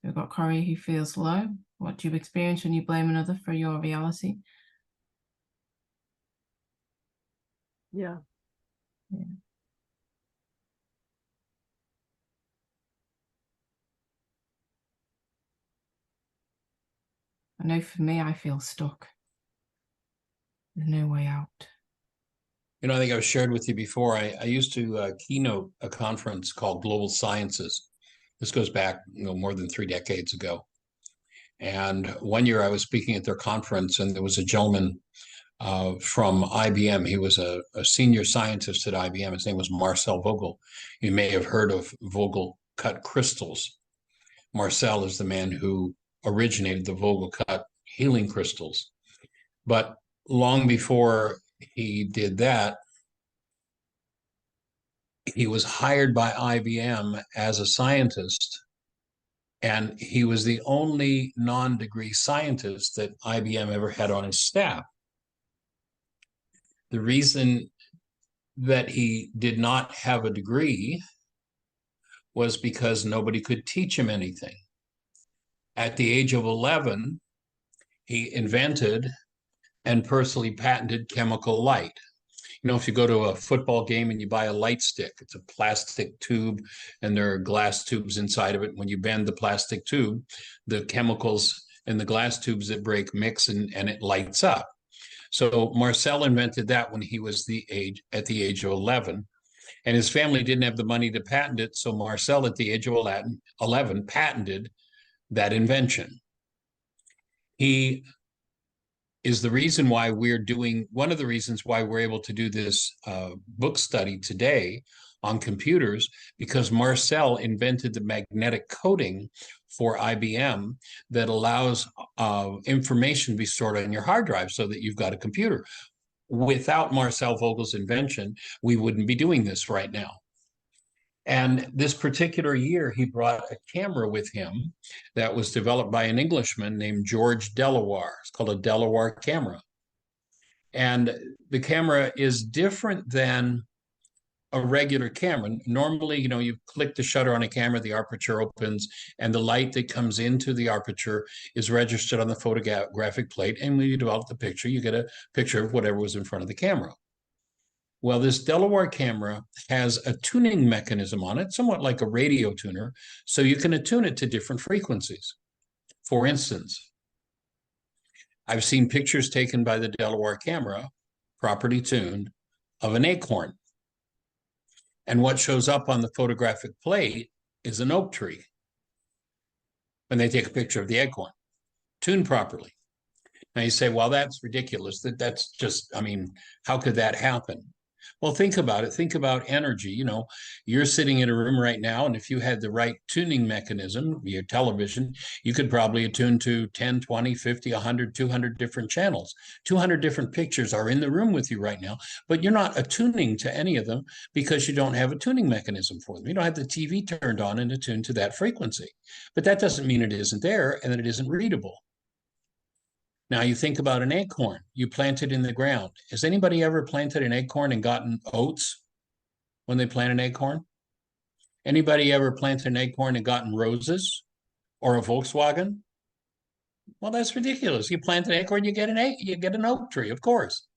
[SPEAKER 1] We've got Corey who feels low. What do you experience when you blame another for your reality?
[SPEAKER 6] Yeah.
[SPEAKER 1] Yeah. I know for me, I feel stuck. There's no way out.
[SPEAKER 4] You know, I think I've shared with you before, I used to keynote a conference called Global Sciences. This goes back, more than 3 decades ago. And one year I was speaking at their conference, and there was a gentleman from IBM. He was a senior scientist at IBM. His name was Marcel Vogel. You may have heard of Vogel cut crystals. Marcel is the man who originated the Vogel cut healing crystals. But long before he did that, he was hired by IBM as a scientist, and he was the only non-degree scientist that IBM ever had on his staff. The reason that he did not have a degree was because nobody could teach him anything. At the age of 11, he invented and personally patented chemical light. If you go to a football game and you buy a light stick, it's a plastic tube and there are glass tubes inside of it. When you bend the plastic tube, the chemicals in the glass tubes that break mix and it lights up. So Marcel invented that when he was at the age of 11, and his family didn't have the money to patent it. So Marcel at the age of 11 patented that invention. He is the reason why one of the reasons why we're able to do this book study today on computers, because Marcel invented the magnetic coding for IBM that allows information to be stored on your hard drive so that you've got a computer. Without Marcel Vogel's invention, we wouldn't be doing this right now. And this particular year, he brought a camera with him that was developed by an Englishman named George Delaware. It's called a Delaware camera. And the camera is different than a regular camera. Normally, you click the shutter on a camera, the aperture opens, and the light that comes into the aperture is registered on the photographic plate. And when you develop the picture, you get a picture of whatever was in front of the camera. Well, this Delaware camera has a tuning mechanism on it, somewhat like a radio tuner, so you can attune it to different frequencies. For instance, I've seen pictures taken by the Delaware camera, properly tuned, of an acorn. And what shows up on the photographic plate is an oak tree when they take a picture of the acorn, tuned properly. Now you say, well, that's ridiculous. That's just, how could that happen? Well, think about it. Think about energy. You're sitting in a room right now, and if you had the right tuning mechanism, your television, you could probably attune to 10, 20, 50, 100, 200 different channels. 200 different pictures are in the room with you right now, but you're not attuning to any of them because you don't have a tuning mechanism for them. You don't have the TV turned on and attuned to that frequency. But that doesn't mean it isn't there and that it isn't readable. Now you think about an acorn, you plant it in the ground. Has anybody ever planted an acorn and gotten oats when they plant an acorn? Anybody ever planted an acorn and gotten roses or a Volkswagen? Well, that's ridiculous. You plant an acorn, you get an oak tree, of course.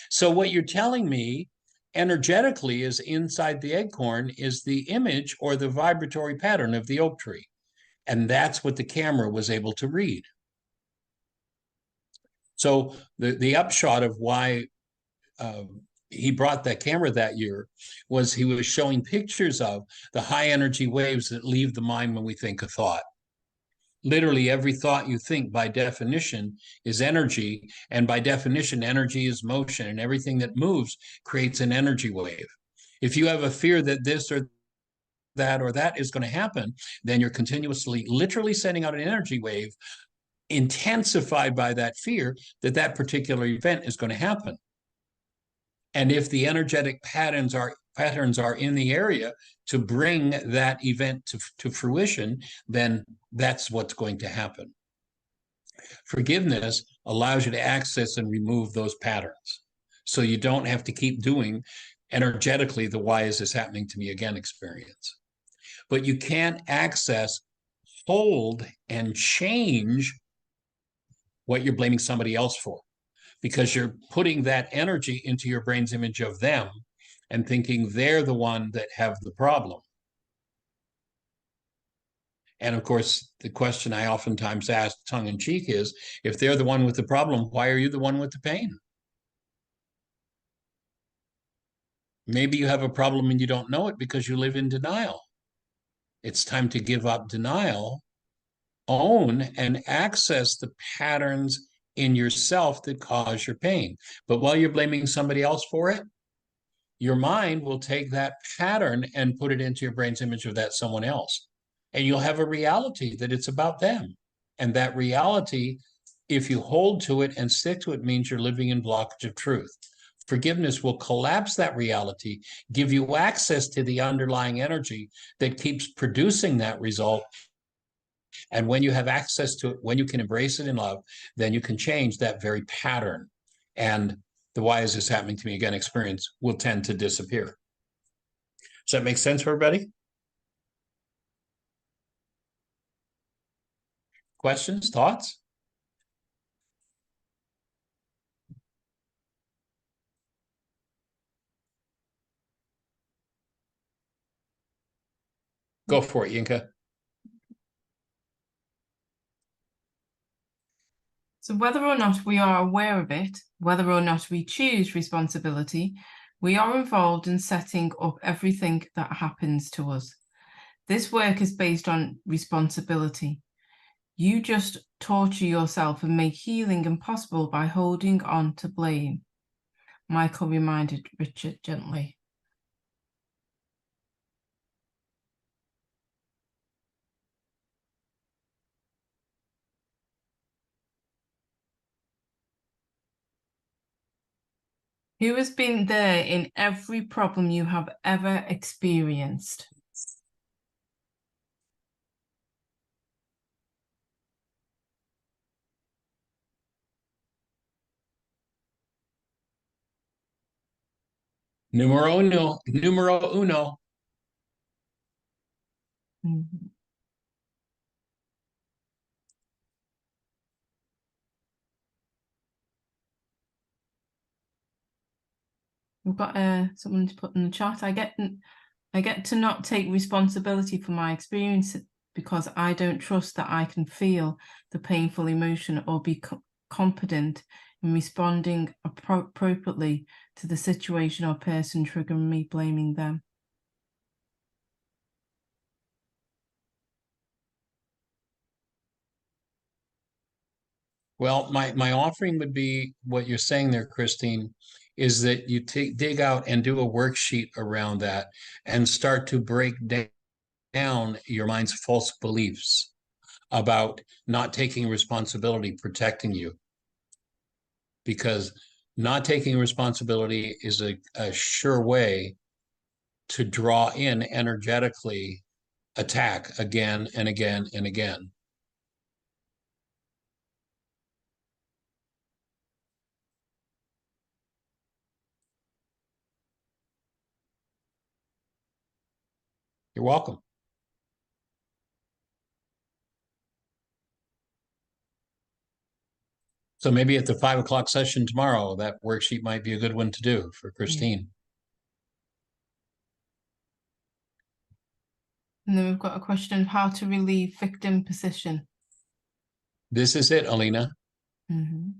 [SPEAKER 4] So what you're telling me energetically is inside the acorn is the image or the vibratory pattern of the oak tree. And that's what the camera was able to read. So the upshot of why he brought that camera that year was he was showing pictures of the high energy waves that leave the mind when we think a thought. Literally every thought you think by definition is energy, and by definition energy is motion, and everything that moves creates an energy wave. If you have a fear that this or that is going to happen, then you're continuously literally sending out an energy wave intensified by that fear that particular event is going to happen. And if the energetic patterns are patterns are in the area to bring that event to fruition, then that's what's going to happen. Forgiveness allows you to access and remove those patterns. So you don't have to keep doing energetically the why is this happening to me again experience. But you can access, hold, and change what you're blaming somebody else for, because you're putting that energy into your brain's image of them and thinking they're the one that have the problem. And of course, the question I oftentimes ask tongue in cheek is, if they're the one with the problem, why are you the one with the pain? Maybe you have a problem and you don't know it because you live in denial. It's time to give up denial, own and access the patterns in yourself that cause your pain. But while you're blaming somebody else for it, your mind will take that pattern and put it into your brain's image of that someone else. And you'll have a reality that it's about them. And that reality, if you hold to it and stick to it, means you're living in blockage of truth. Forgiveness will collapse that reality, give you access to the underlying energy that keeps producing that result. And when you have access to it, when you can embrace it in love, then you can change that very pattern. And the why is this happening to me again experience will tend to disappear. Does that make sense for everybody? Questions, thoughts? Go for it, Yinka.
[SPEAKER 1] So whether or not we are aware of it, whether or not we choose responsibility, we are involved in setting up everything that happens to us. This work is based on responsibility. You just torture yourself and make healing impossible by holding on to blame. Michael reminded Richard gently. Who has been there in every problem you have ever experienced?
[SPEAKER 4] Numero uno, numero uno.
[SPEAKER 1] Mhm. We've got someone to put in the chat. I get to not take responsibility for my experience because I don't trust that I can feel the painful emotion or be competent in responding appropriately to the situation or person triggering me, blaming them.
[SPEAKER 4] Well, my offering would be what you're saying there, Christine, is that you dig out and do a worksheet around that and start to break down your mind's false beliefs about not taking responsibility, protecting you. Because not taking responsibility is a sure way to draw in energetically attack again and again and again. You're welcome. So maybe at the 5 o'clock session tomorrow, that worksheet might be a good one to do for Christine.
[SPEAKER 1] And then we've got a question of how to relieve victim position.
[SPEAKER 4] This is it, Alina.
[SPEAKER 1] Mm-hmm.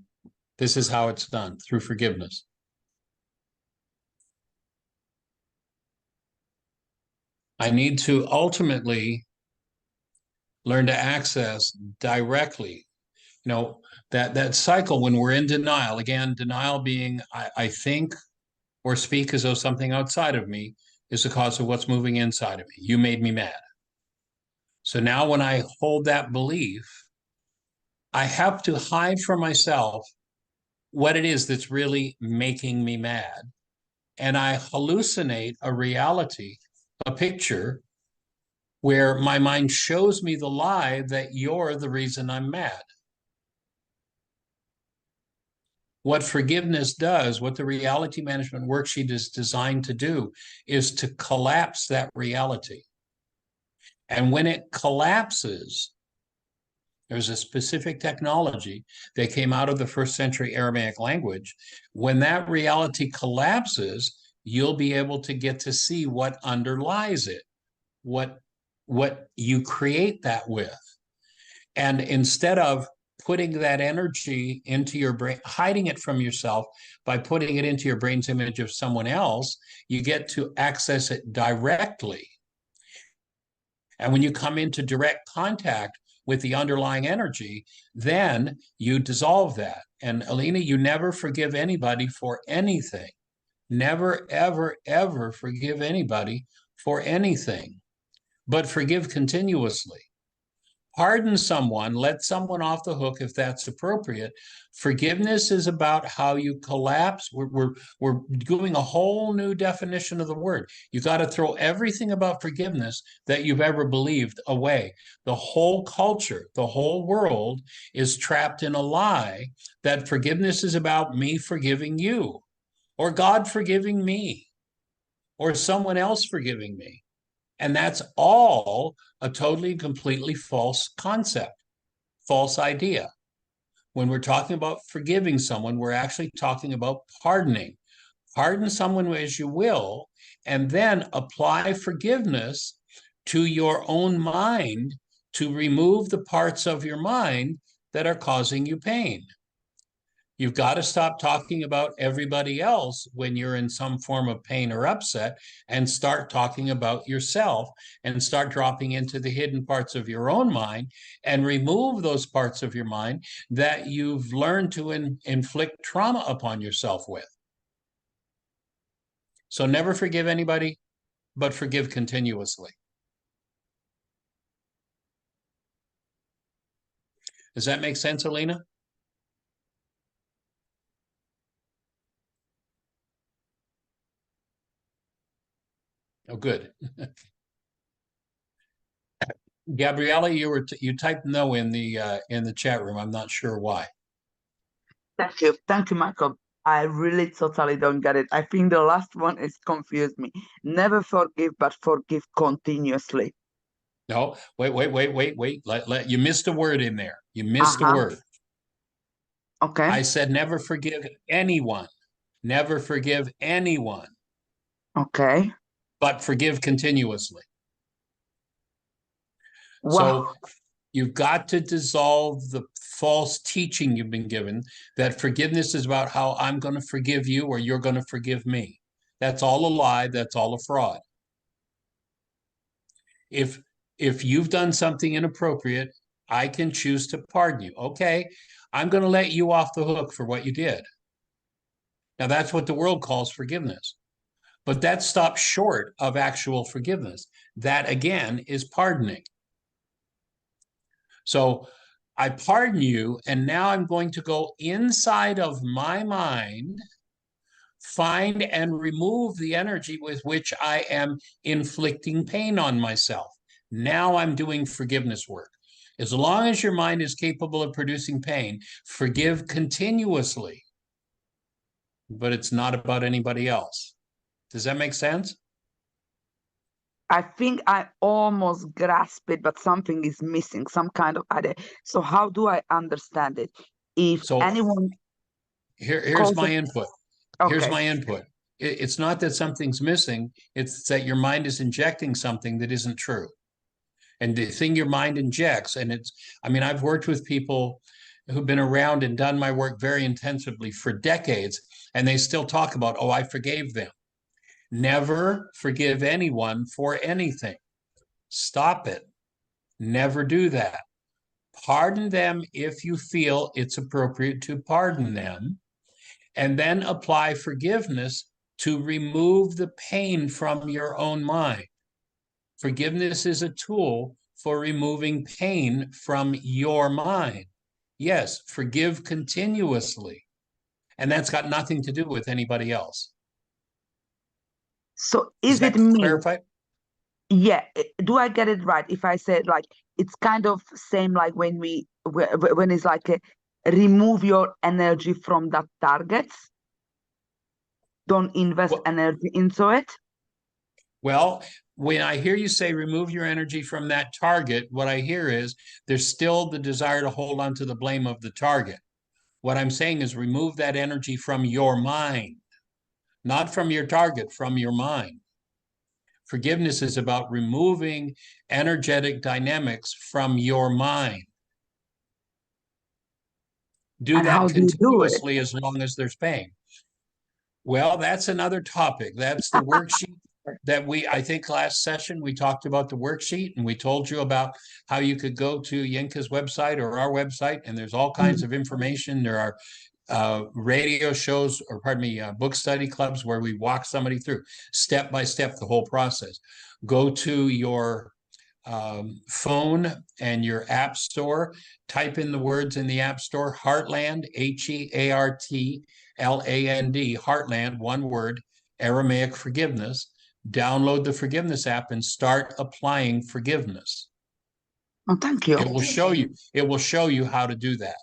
[SPEAKER 4] This is how it's done, through forgiveness. I need to ultimately learn to access directly, you know, that cycle when we're in denial. Again, denial being I think or speak as though something outside of me is the cause of what's moving inside of me. You made me mad. So now when I hold that belief, I have to hide from myself what it is that's really making me mad. and I hallucinate a reality, a picture, where my mind shows me the lie that you're the reason I'm mad. What forgiveness does, what the reality management worksheet is designed to do, is to collapse that reality. And when it collapses, there's a specific technology that came out of the first century Aramaic language. When that reality collapses, you'll be able to get to see what underlies it, what you create that with. And instead of putting that energy into your brain, hiding it from yourself by putting it into your brain's image of someone else, you get to access it directly. And when you come into direct contact with the underlying energy, then you dissolve that. And Alina, you never forgive anybody for anything. Never, ever, ever forgive anybody for anything, but forgive continuously. Pardon someone, let someone off the hook if that's appropriate. Forgiveness is about how you collapse. We're doing a whole new definition of the word. You got to throw everything about forgiveness that you've ever believed away. The whole culture, the whole world is trapped in a lie that forgiveness is about me forgiving you, or God forgiving me, or someone else forgiving me. And that's all a totally, completely false concept, false idea. When we're talking about forgiving someone, we're actually talking about pardoning. Pardon someone as you will, and then apply forgiveness to your own mind to remove the parts of your mind that are causing you pain. You've got to stop talking about everybody else when you're in some form of pain or upset and start talking about yourself and start dropping into the hidden parts of your own mind and remove those parts of your mind that you've learned to inflict trauma upon yourself with. So never forgive anybody, but forgive continuously. Does that make sense, Alina? Oh, good. Gabriella, you typed no in the chat room. I'm not sure why.
[SPEAKER 5] Thank you, Michael. I really totally don't get it. I think the last one is confused me. Never forgive, but forgive continuously.
[SPEAKER 4] No, wait. You missed a word in there. You missed a word.
[SPEAKER 5] Okay.
[SPEAKER 4] I said never forgive anyone. Never forgive anyone.
[SPEAKER 5] Okay.
[SPEAKER 4] But forgive continuously.
[SPEAKER 5] Wow.
[SPEAKER 4] So you've got to dissolve the false teaching you've been given that forgiveness is about how I'm going to forgive you or you're going to forgive me. That's all a lie. That's all a fraud. If you've done something inappropriate, I can choose to pardon you. Okay, I'm going to let you off the hook for what you did. Now, that's what the world calls forgiveness. But that stops short of actual forgiveness. That, again, is pardoning. So I pardon you, and now I'm going to go inside of my mind, find and remove the energy with which I am inflicting pain on myself. Now I'm doing forgiveness work. As long as your mind is capable of producing pain, forgive continuously. But it's not about anybody else. Does that make sense?
[SPEAKER 5] I think I almost grasp it, but something is missing, some kind of idea. So how do I understand it? If anyone...
[SPEAKER 4] Here's my input.
[SPEAKER 5] Okay.
[SPEAKER 4] Here's my input. It's not that something's missing. It's that your mind is injecting something that isn't true. And the thing your mind injects, and I've worked with people who've been around and done my work very intensively for decades, and they still talk about, oh, I forgave them. Never forgive anyone for anything. Stop it. Never do that. Pardon them if you feel it's appropriate to pardon them, and then apply forgiveness to remove the pain from your own mind. Forgiveness is a tool for removing pain from your mind. Yes, forgive continuously. And that's got nothing to do with anybody else.
[SPEAKER 5] So
[SPEAKER 4] Does
[SPEAKER 5] is
[SPEAKER 4] that
[SPEAKER 5] it me?
[SPEAKER 4] clarify?
[SPEAKER 5] Yeah, do I get it right if I said like it's kind of same like when it's like remove your energy from that target, don't invest
[SPEAKER 4] Well,
[SPEAKER 5] energy into it?
[SPEAKER 4] well, when I hear you say remove your energy from that target, what I hear is there's still the desire to hold on to the blame of the target. What I'm saying is remove that energy from your mind, not from your target, from your mind. Forgiveness is about removing energetic dynamics from your mind. Do
[SPEAKER 5] And how
[SPEAKER 4] that
[SPEAKER 5] do you do it?
[SPEAKER 4] continuously as long as there's pain. Well, that's another topic. That's the worksheet that I think last session we talked about the worksheet and we told you about how you could go to Yinka's website or our website and there's all kinds of information. There are radio shows, or pardon me, book study clubs where we walk somebody through step by step the whole process. Go to your phone and your app store, type in the words in the app store, Heartland, Heartland, Heartland, one word, Aramaic forgiveness. Download the forgiveness app and start applying forgiveness.
[SPEAKER 5] Oh, thank you.
[SPEAKER 4] It will show you. It will show you how to do that.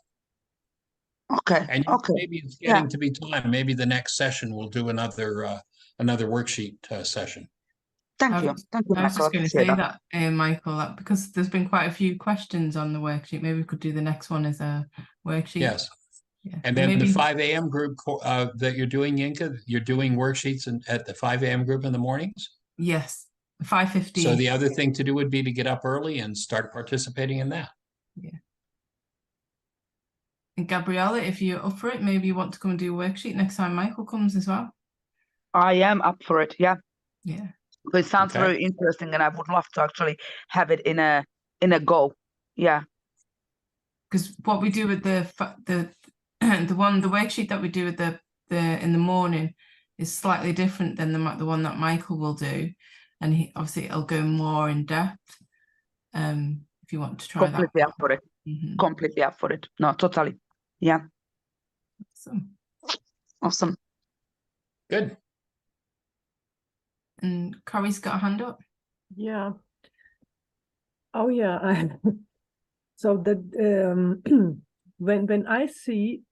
[SPEAKER 5] Okay.
[SPEAKER 4] And
[SPEAKER 5] Okay.
[SPEAKER 4] maybe it's getting to be time. Maybe the next session we'll do another worksheet session.
[SPEAKER 5] Thank you. Thank you,
[SPEAKER 1] I was
[SPEAKER 5] Michael.
[SPEAKER 1] just going to
[SPEAKER 5] Appreciate
[SPEAKER 1] say
[SPEAKER 5] that.
[SPEAKER 1] that, Michael, that because there's been quite a few questions on the worksheet, maybe we could do the next one as a worksheet.
[SPEAKER 4] Yes.
[SPEAKER 1] Yeah.
[SPEAKER 4] And then the 5 a.m. group that you're doing, Yinka, you're doing worksheets at the 5 a.m. group in the mornings?
[SPEAKER 1] Yes, 5:15.
[SPEAKER 4] So the other thing to do would be to get up early and start participating in that.
[SPEAKER 1] Yeah. And Gabriella, if you're up for it, maybe you want to come and do a worksheet next time Michael comes as well.
[SPEAKER 5] I am up for it. Yeah.
[SPEAKER 1] Yeah.
[SPEAKER 5] It sounds very interesting, and I would love to actually have it in a go. Yeah.
[SPEAKER 1] Because what we do with the worksheet that we do with the in the morning is slightly different than the one that Michael will do, and obviously it'll go more in depth. If you want to try
[SPEAKER 5] Completely
[SPEAKER 1] that.
[SPEAKER 5] up for it. Completely up for it. No, totally. Yeah. Awesome.
[SPEAKER 4] Good.
[SPEAKER 1] And Corey's got a hand up.
[SPEAKER 6] Yeah. Oh yeah. So that when I see,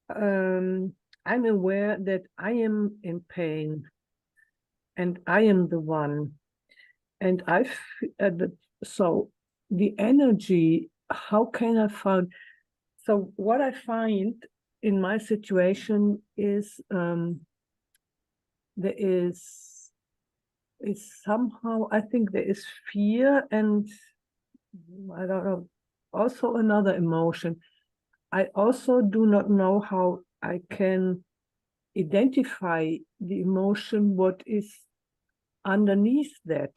[SPEAKER 6] I'm aware that I am in pain, and I am the one, and so the energy. How can I find? So what I find in my situation is there is somehow, I think there is fear, and I don't know, also another emotion. I also do not know how I can identify the emotion, what is underneath that.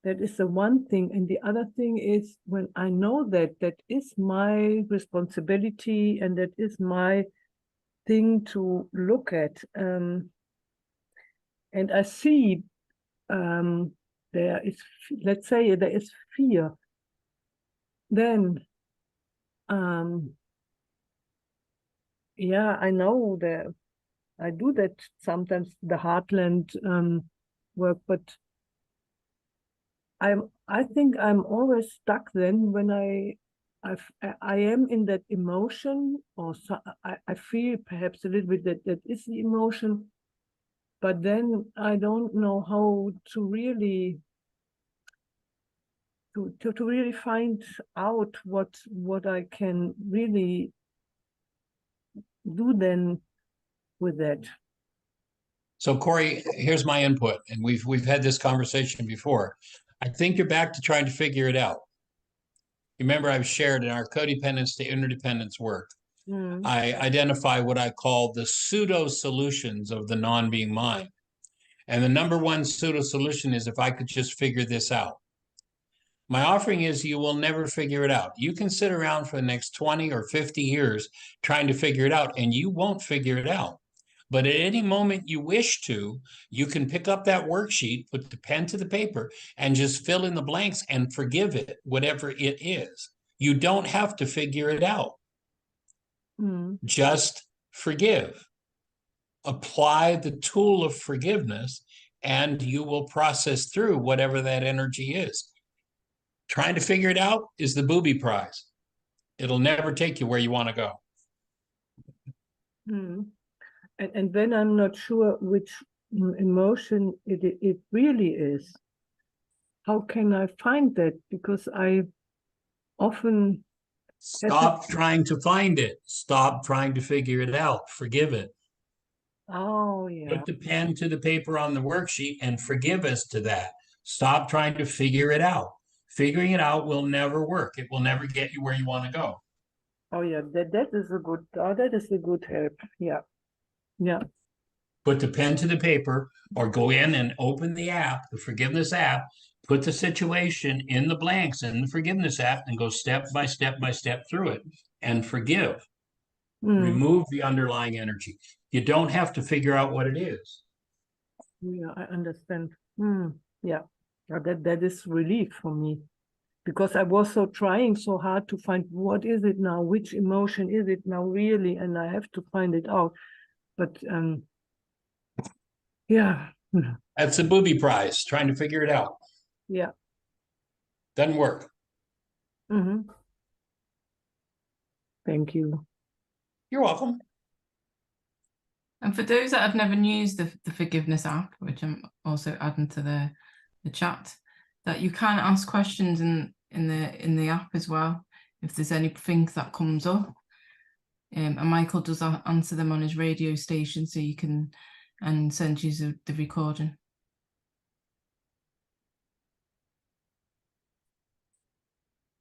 [SPEAKER 6] That is the one thing. And the other thing is, when I know that that is my responsibility and that is my thing to look at, and I see there is, let's say there is fear, then yeah, I know that I do that sometimes, the Heartland work, but I think I'm always stuck then when I am in that emotion, or so, I feel perhaps a little bit that is the emotion, but then I don't know how to really to really find out what I can really do then with that.
[SPEAKER 4] So Corey, here's my input, and we've had this conversation before. I think you're back to trying to figure it out. Remember, I've shared in our codependence to interdependence work. I identify what I call the pseudo solutions of the non-being mind. And the number one pseudo solution is if I could just figure this out. My offering is you will never figure it out. You can sit around for the next 20 or 50 years trying to figure it out, and you won't figure it out. But at any moment you wish to, you can pick up that worksheet, put the pen to the paper, and just fill in the blanks and forgive it, whatever it is. You don't have to figure it out. Just forgive. Apply the tool of forgiveness and you will process through whatever that energy is. Trying to figure it out is the booby prize. It'll never take you where you want to go.
[SPEAKER 6] And when I'm not sure which emotion it really is, how can I find that? Because I often
[SPEAKER 4] Stop trying to find it. Stop trying to figure it out. Forgive it.
[SPEAKER 6] Oh, yeah.
[SPEAKER 4] Put the pen to the paper on the worksheet and forgive us to that. Stop trying to figure it out. Figuring it out will never work. It will never get you where you want to go.
[SPEAKER 6] Oh, yeah, that is a good help. Yeah. Yeah.
[SPEAKER 4] Put the pen to the paper or go in and open the app, the forgiveness app, put the situation in the blanks in the forgiveness app and go step by step by step through it and forgive. Remove the underlying energy. You don't have to figure out what it is.
[SPEAKER 6] Yeah, I understand. Yeah, that is relief for me, because I was trying so hard to find what is it now, which emotion is it now really, and I have to find it out. But yeah.
[SPEAKER 4] That's the booby prize, trying to figure it out.
[SPEAKER 6] Yeah.
[SPEAKER 4] Doesn't work.
[SPEAKER 6] Thank you.
[SPEAKER 4] You're welcome.
[SPEAKER 1] And for those that have never used the forgiveness app, which I'm also adding to the chat, that you can ask questions in the app as well, if there's anything that comes up. And Michael does answer them on his radio station, so you can and send you the recording.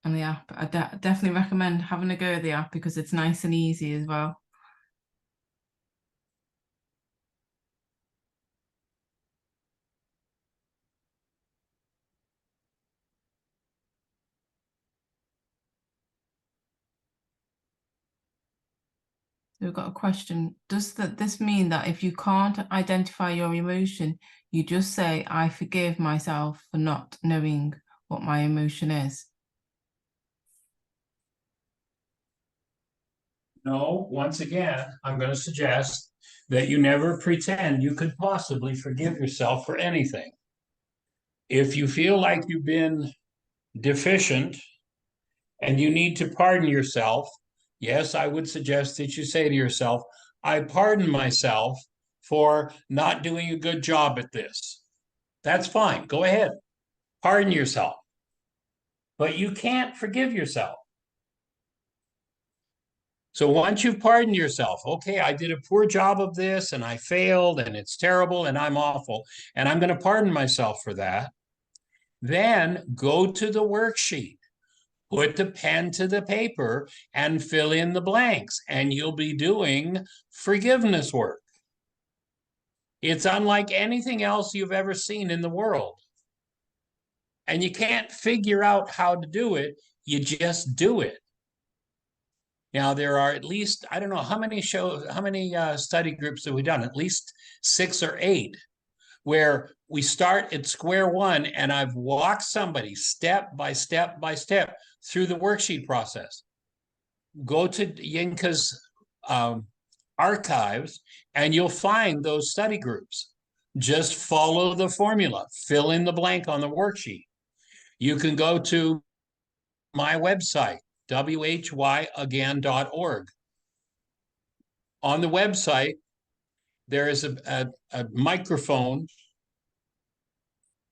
[SPEAKER 1] And the app, I definitely recommend having a go at the app because it's nice and easy as well. So we've got a question. Does this mean that if you can't identify your emotion, you just say, I forgive myself for not knowing what my emotion is?
[SPEAKER 4] No, once again, I'm going to suggest that you never pretend you could possibly forgive yourself for anything. If you feel like you've been deficient and you need to pardon yourself, yes, I would suggest that you say to yourself, I pardon myself for not doing a good job at this. That's fine. Go ahead. Pardon yourself. But you can't forgive yourself. So once you've pardoned yourself, okay, I did a poor job of this and I failed and it's terrible and I'm awful and I'm going to pardon myself for that. Then go to the worksheet, put the pen to the paper and fill in the blanks, and you'll be doing forgiveness work. It's unlike anything else you've ever seen in the world. And you can't figure out how to do it. You just do it. Now, there are at least, I don't know how many study groups have we done? At least 6 or 8, where we start at square one and I've walked somebody step by step by step through the worksheet process. Go to Yinka's archives and you'll find those study groups. Just follow the formula, fill in the blank on the worksheet. You can go to my website, whyagain.org. On the website, there is a microphone,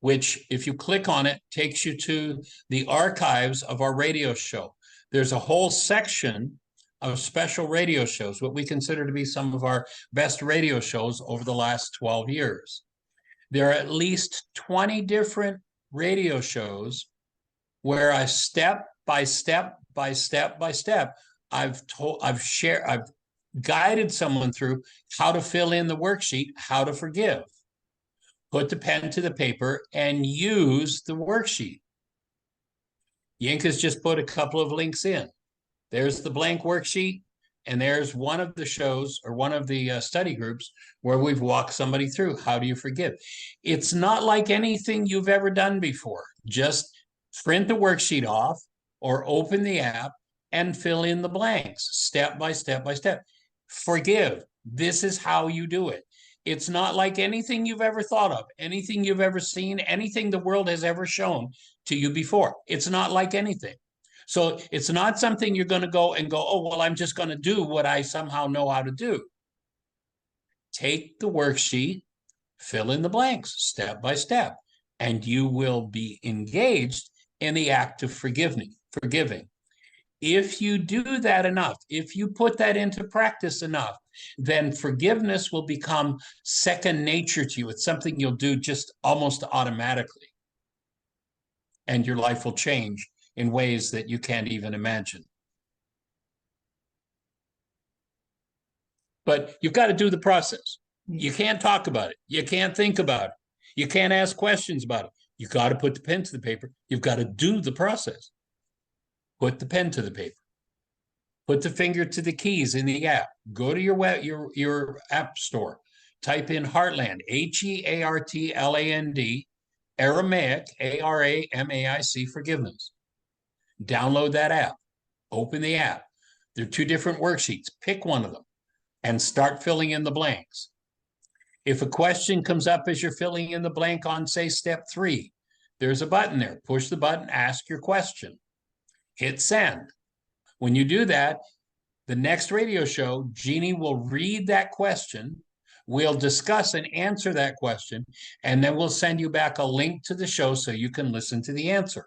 [SPEAKER 4] which if you click on it, takes you to the archives of our radio show. There's a whole section of special radio shows, what we consider to be some of our best radio shows over the last 12 years. There are at least 20 different radio shows where I step by step by step by step, I've guided someone through how to fill in the worksheet, how to forgive. Put the pen to the paper and use the worksheet. Yinka's just put a couple of links in. There's the blank worksheet, and there's one of the shows or one of the study groups where we've walked somebody through how do you forgive. It's not like anything you've ever done before. Just print the worksheet off or open the app and fill in the blanks step by step by step. Forgive. This is how you do it. It's not like anything you've ever thought of, anything you've ever seen, anything the world has ever shown to you before. It's not like anything. So it's not something you're going to go, oh, well, I'm just going to do what I somehow know how to do. Take the worksheet, fill in the blanks step by step, and you will be engaged in the act of forgiving. If you do that enough, if you put that into practice enough, then forgiveness will become second nature to you. It's something you'll do just almost automatically. And your life will change in ways that you can't even imagine. But you've got to do the process. You can't talk about it. You can't think about it. You can't ask questions about it. You've got to put the pen to the paper. You've got to do the process. Put the pen to the paper. Put the finger to the keys in the app. Go to your app store. Type in Heartland, Heartland, Aramaic, Aramaic, forgiveness. Download that app. Open the app. There are 2 different worksheets. Pick one of them and start filling in the blanks. If a question comes up as you're filling in the blank on, say, step 3, there's a button there. Push the button, ask your question. Hit send. When you do that, the next radio show, Jeannie will read that question. We'll discuss and answer that question, and then we'll send you back a link to the show so you can listen to the answer.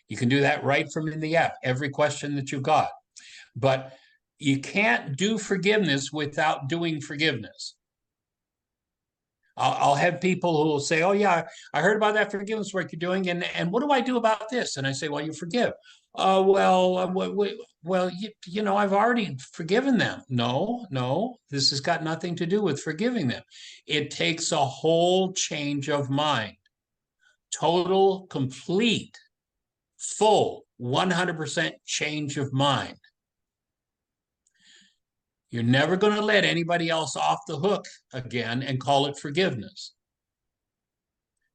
[SPEAKER 4] You can do that right from in the app, every question that you've got. But you can't do forgiveness without doing forgiveness. I'll have people who will say, oh, yeah, I heard about that forgiveness work you're doing, and what do I do about this? And I say, well, you forgive. Well, you know, I've already forgiven them. No, this has got nothing to do with forgiving them. It takes a whole change of mind. Total, complete, full, 100% change of mind. You're never going to let anybody else off the hook again and call it forgiveness.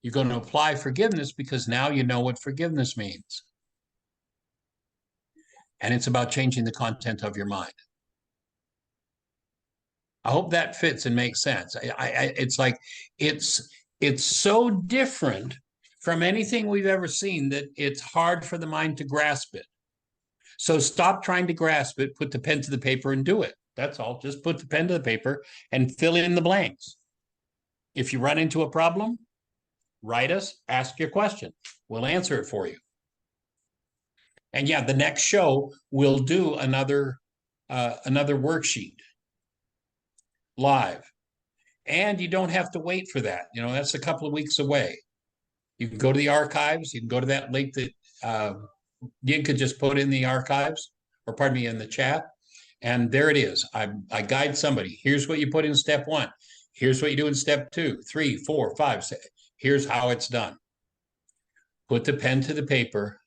[SPEAKER 4] You're going to apply forgiveness because now you know what forgiveness means. And it's about changing the content of your mind. I hope that fits and makes sense. It's like, it's so different from anything we've ever seen that it's hard for the mind to grasp it. So stop trying to grasp it, put the pen to the paper and do it. That's all. Just put the pen to the paper and fill in the blanks. If you run into a problem, write us, ask your question. We'll answer it for you. And yeah, the next show we'll do another worksheet live. And you don't have to wait for that. You know, that's a couple of weeks away. You can go to the archives. You can go to that link that you could just put in the archives, or pardon me, in the chat. And there it is. I guide somebody. Here's what you put in step 1. Here's what you do in step 2, 3, 4, 5, 6. Here's how it's done. Put the pen to the paper.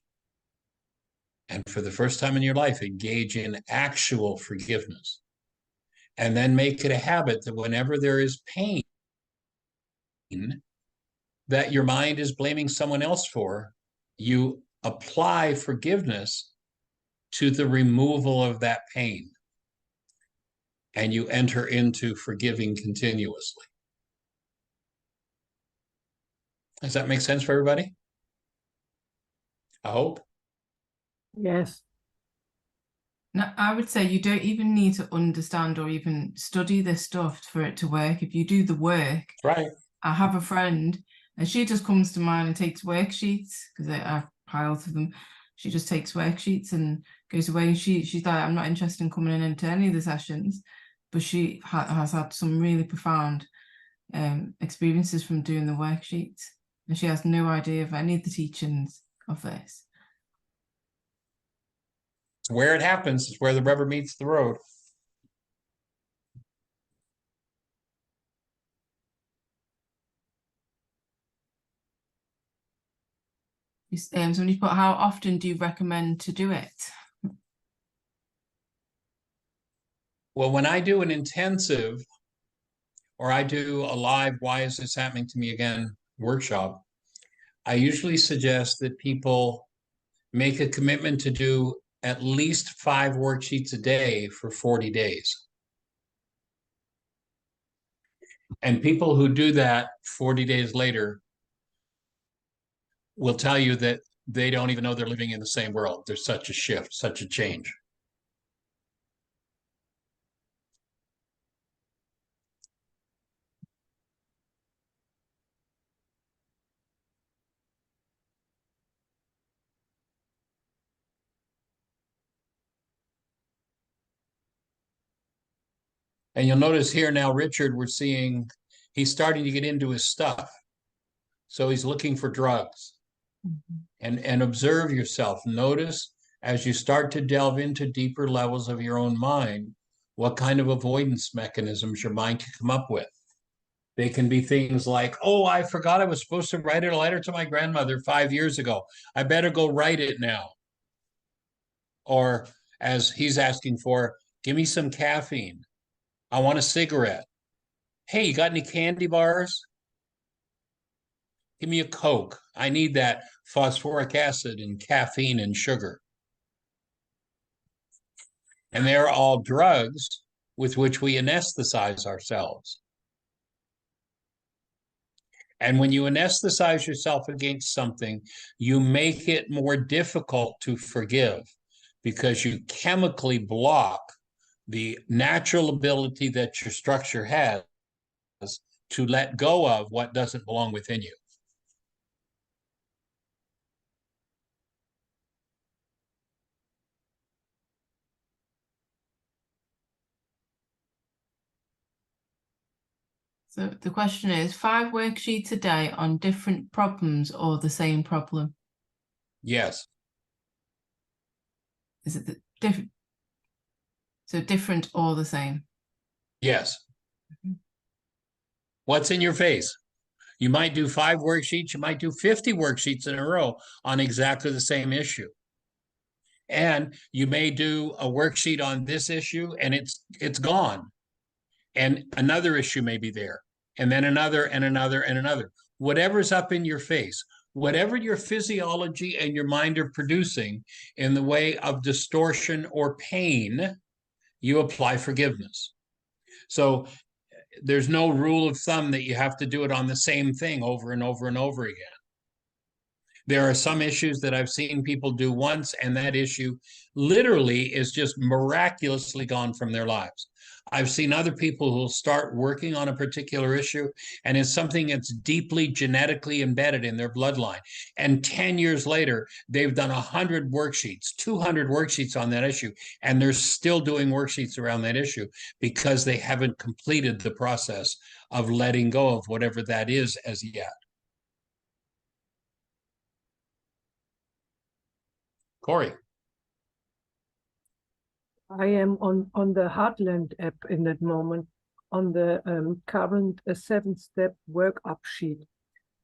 [SPEAKER 4] And for the first time in your life, engage in actual forgiveness. And then make it a habit that whenever there is pain that your mind is blaming someone else for, you apply forgiveness to the removal of that pain. And you enter into forgiving continuously. Does that make sense for everybody? I hope.
[SPEAKER 6] Yes.
[SPEAKER 1] Now, I would say you don't even need to understand or even study this stuff for it to work. If you do the work,
[SPEAKER 4] Right.
[SPEAKER 1] I have a friend and she just comes to mine and takes worksheets because I have piles of them. She just takes worksheets and goes away. And she's like, I'm not interested in coming in into any of the sessions, but she has had some really profound experiences from doing the worksheets, and she has no idea of any of the teachings of this.
[SPEAKER 4] Where it happens is where the rubber meets the road.
[SPEAKER 1] Somebody put, how often do you recommend to do it?
[SPEAKER 4] Well, when I do an intensive or I do a live Why Is This Happening to Me Again workshop, I usually suggest that people make a commitment to do at least 5 worksheets a day for 40 days. And people who do that 40 days later will tell you that they don't even know they're living in the same world. There's such a shift, such a change. And you'll notice here now, Richard, we're seeing he's starting to get into his stuff. So he's looking for drugs. And observe yourself. Notice as you start to delve into deeper levels of your own mind, what kind of avoidance mechanisms your mind can come up with. They can be things like, oh, I forgot I was supposed to write a letter to my grandmother 5 years ago. I better go write it now. Or as he's asking for, give me some caffeine. I want a cigarette. Hey, you got any candy bars? Give me a Coke. I need that phosphoric acid and caffeine and sugar. And they're all drugs with which we anesthetize ourselves. And when you anesthetize yourself against something, you make it more difficult to forgive because you chemically block the natural ability that your structure has to let go of what doesn't belong within you.
[SPEAKER 1] So the question is 5 worksheets a day on different problems or the same problem?
[SPEAKER 4] Yes.
[SPEAKER 1] Is it different? So different or the same?
[SPEAKER 4] Yes. What's in your face? You might do 5 worksheets, you might do 50 worksheets in a row on exactly the same issue. And you may do a worksheet on this issue and it's gone. And another issue may be there, and then another and another and another. Whatever's up in your face, whatever your physiology and your mind are producing in the way of distortion or pain, you apply forgiveness. So there's no rule of thumb that you have to do it on the same thing over and over and over again. There are some issues that I've seen people do once, and that issue literally is just miraculously gone from their lives. I've seen other people who'll start working on a particular issue, and it's something that's deeply genetically embedded in their bloodline. And 10 years later, they've done 100 worksheets, 200 worksheets on that issue, and they're still doing worksheets around that issue because they haven't completed the process of letting go of whatever that is as yet. Corey.
[SPEAKER 6] I am on the Heartland app in that moment, on the current 7-step work-up sheet.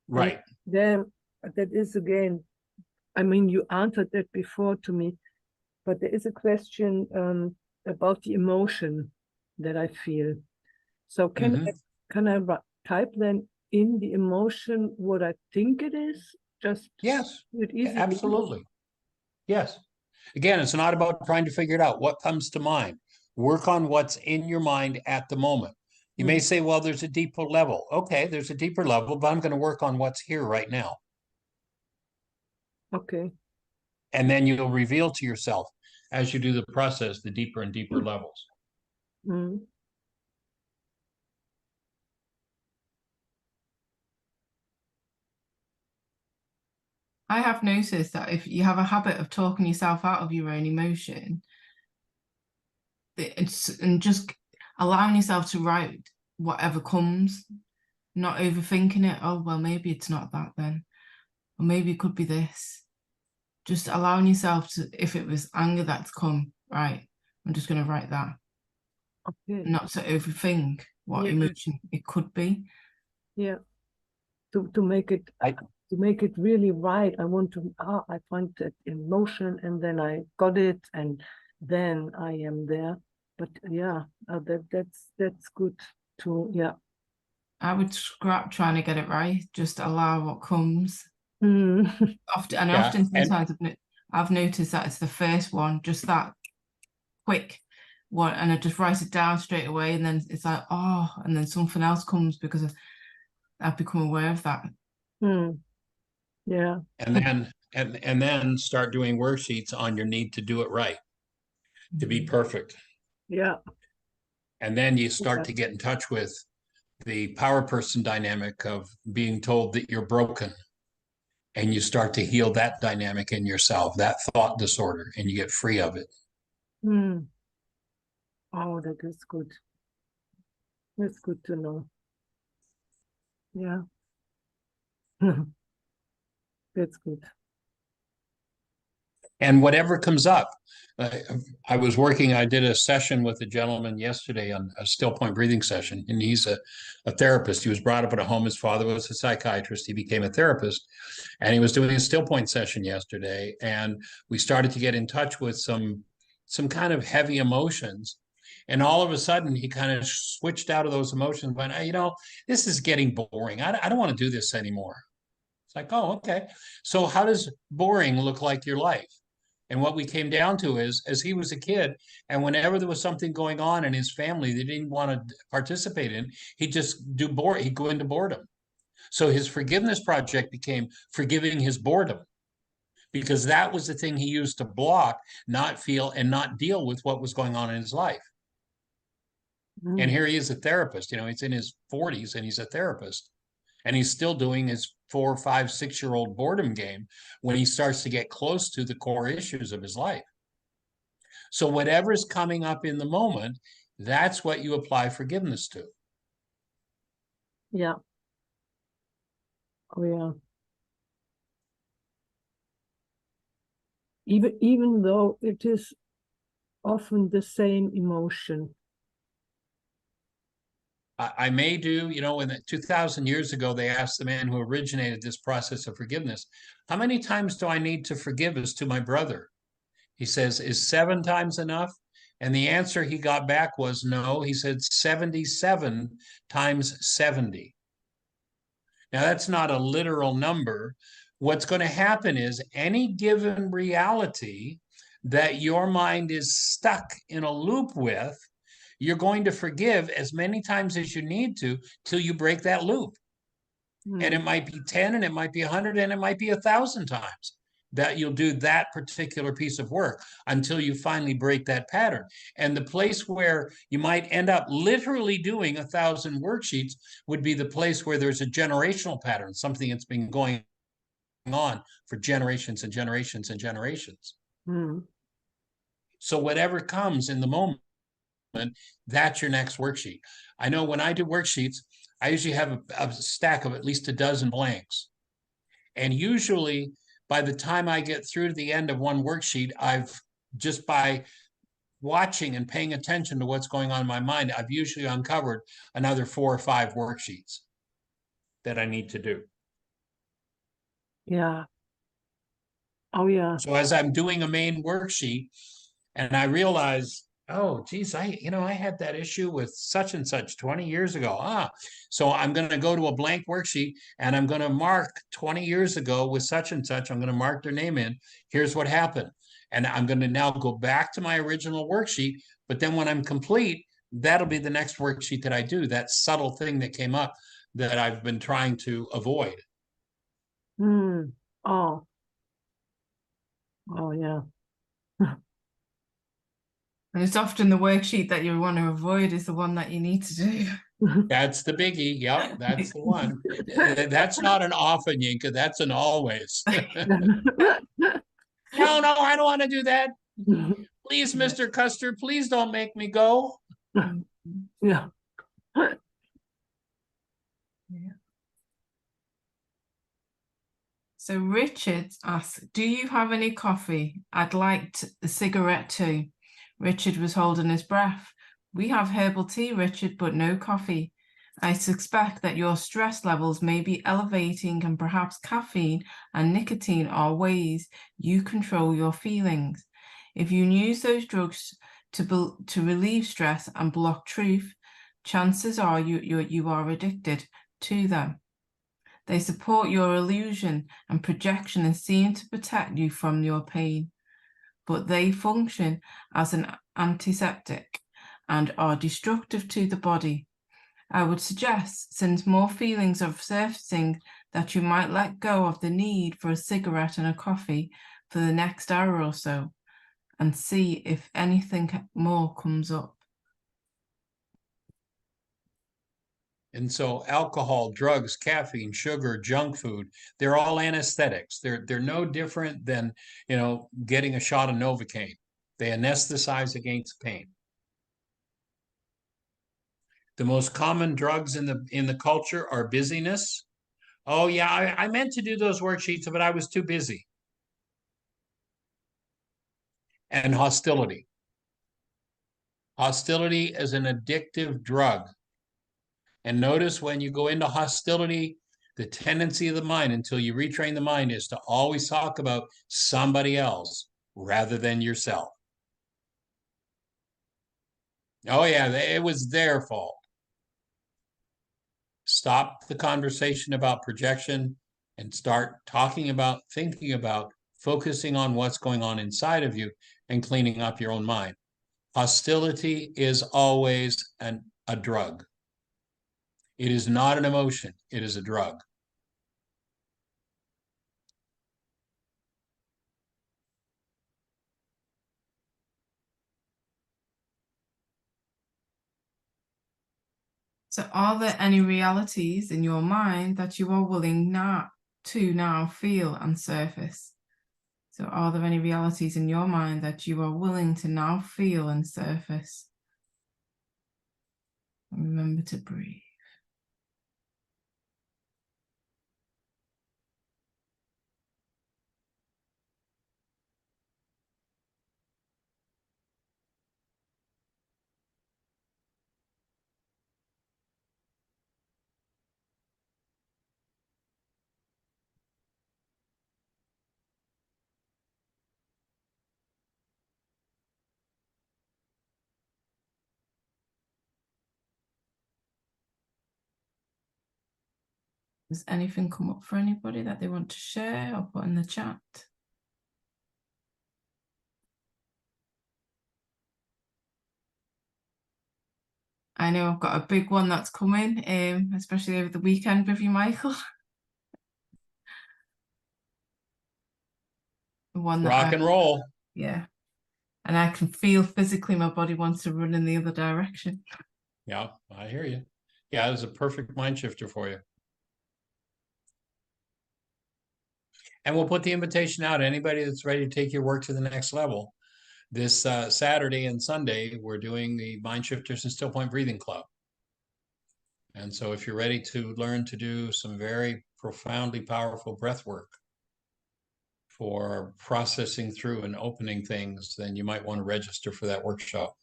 [SPEAKER 4] Right.
[SPEAKER 6] And then that is again, I mean, you answered that before to me, but there is a question about the emotion that I feel. So can I type then in the emotion what I think it is? Just
[SPEAKER 4] Yes,
[SPEAKER 6] it easy.
[SPEAKER 4] absolutely. Yes. Again, it's not about trying to figure it out. What comes to mind? Work on what's in your mind at the moment. You may say, well, there's a deeper level. Okay, there's a deeper level, but I'm going to work on what's here right now.
[SPEAKER 6] Okay.
[SPEAKER 4] And then you'll reveal to yourself as you do the process, the deeper and deeper levels.
[SPEAKER 6] Mm.
[SPEAKER 1] I have noticed that if you have a habit of talking yourself out of your own emotion, and just allowing yourself to write whatever comes, not overthinking it. Oh, well, maybe it's not that then. Or maybe it could be this. Just allowing yourself to, if it was anger that's come, right, I'm just going to write that.
[SPEAKER 6] Okay.
[SPEAKER 1] Not to overthink what emotion it could be.
[SPEAKER 6] Yeah. To make it to make it really right, I want to I find that emotion and then I got it and then I am there. But yeah, that's good to
[SPEAKER 1] I would scrap trying to get it right. Just allow what comes. Often sometimes I've noticed that it's the first one, just that quick what, and I just write it down straight away, and then it's like, oh, and then something else comes because I've become aware of that.
[SPEAKER 6] Yeah.
[SPEAKER 4] And then start doing worksheets on your need to do it right, to be perfect.
[SPEAKER 6] Yeah.
[SPEAKER 4] And then you start
[SPEAKER 6] Yeah.
[SPEAKER 4] to get in touch with the power person dynamic of being told that you're broken. And you start to heal that dynamic in yourself, that thought disorder, and you get free of it.
[SPEAKER 6] Oh, that is good. That's good to know. Yeah. That's good.
[SPEAKER 4] And whatever comes up, I did a session with a gentleman yesterday on a still point breathing session, and he's a therapist. He was brought up at a home. His father was a psychiatrist. He became a therapist, and he was doing a still point session yesterday. And we started to get in touch with some kind of heavy emotions. And all of a sudden, he kind of switched out of those emotions, went, hey, this is getting boring. I don't want to do this anymore. It's like, oh, okay. So how does boring look like your life? And what we came down to is, as he was a kid, and whenever there was something going on in his family that he didn't want to participate in, he'd just he'd go into boredom. So his forgiveness project became forgiving his boredom, because that was the thing he used to block, not feel, and not deal with what was going on in his life. And here he is, a therapist. He's in his 40s and he's a therapist. And he's still doing his 4, 5, 6-year-old boredom game when he starts to get close to the core issues of his life. So whatever's coming up in the moment, that's what you apply forgiveness to.
[SPEAKER 6] Yeah. Oh, yeah. Even though it is often the same emotion.
[SPEAKER 4] I may do, when 2,000 years ago, they asked the man who originated this process of forgiveness, how many times do I need to forgive as to my brother? He says, is 7 times enough? And the answer he got back was no. He said 77 times 70. Now, that's not a literal number. What's going to happen is any given reality that your mind is stuck in a loop with, you're going to forgive as many times as you need to till you break that loop. And it might be 10, and it might be 100, and it might be 1,000 times that you'll do that particular piece of work until you finally break that pattern. And the place where you might end up literally doing 1,000 worksheets would be the place where there's a generational pattern, something that's been going on for generations and generations and generations. So whatever comes in the moment, that's your next worksheet. I know when I do worksheets, I usually have a stack of at least a dozen blanks. And usually by the time I get through to the end of one worksheet, I've just by watching and paying attention to what's going on in my mind, I've usually uncovered another 4 or 5 worksheets that I need to do.
[SPEAKER 6] Yeah. Oh, yeah.
[SPEAKER 4] So as I'm doing a main worksheet and I realize, oh, geez, I had that issue with such and such 20 years ago. So I'm going to go to a blank worksheet and I'm going to mark 20 years ago with such and such. I'm going to mark their name in. Here's what happened. And I'm going to now go back to my original worksheet. But then when I'm complete, that'll be the next worksheet that I do, that subtle thing that came up that I've been trying to avoid.
[SPEAKER 6] Oh. Oh, yeah.
[SPEAKER 1] And it's often the worksheet that you want to avoid is the one that you need to do.
[SPEAKER 4] That's the biggie. Yep, that's the one. That's not an often, Yinka. That's an always. No, I don't want to do that. Please, Mr. Custer, please don't make me go.
[SPEAKER 6] Yeah.
[SPEAKER 1] So Richard asks, do you have any coffee? I'd like a cigarette too. Richard was holding his breath. We have herbal tea, Richard, but no coffee. I suspect that your stress levels may be elevating, and perhaps caffeine and nicotine are ways you control your feelings. If you use those drugs to relieve stress and block truth, chances are you are addicted to them. They support your illusion and projection and seem to protect you from your pain, but they function as an antiseptic and are destructive to the body. I would suggest, since more feelings are surfacing, that you might let go of the need for a cigarette and a coffee for the next hour or so and see if anything more comes up.
[SPEAKER 4] And so alcohol, drugs, caffeine, sugar, junk food, they're all anesthetics. They're no different than, getting a shot of Novocaine. They anesthetize against pain. The most common drugs in the culture are busyness. Oh yeah, I meant to do those worksheets, but I was too busy. And hostility. Hostility is an addictive drug. And notice when you go into hostility, the tendency of the mind, until you retrain the mind, is to always talk about somebody else rather than yourself. Oh yeah, it was their fault. Stop the conversation about projection and start talking about, thinking about, focusing on what's going on inside of you and cleaning up your own mind. Hostility is always a drug. It is not an emotion, it is a drug.
[SPEAKER 1] So are there any realities in your mind that you are willing to now feel and surface? So are there any realities in your mind that you are willing to now feel and surface? And remember to breathe. Does anything come up for anybody that they want to share or put in the chat? I know I've got a big one that's coming, especially over the weekend with you, Michael. One that
[SPEAKER 4] Rock and roll.
[SPEAKER 1] Yeah. And I can feel physically my body wants to run in the other direction.
[SPEAKER 4] Yeah, I hear you. Yeah, it's a perfect mind shifter for you. And we'll put the invitation out. Anybody that's ready to take your work to the next level. This Saturday and Sunday, we're doing the Mind Shifters and Still Point Breathing Club. And so if you're ready to learn to do some very profoundly powerful breath work for processing through and opening things, then you might want to register for that workshop.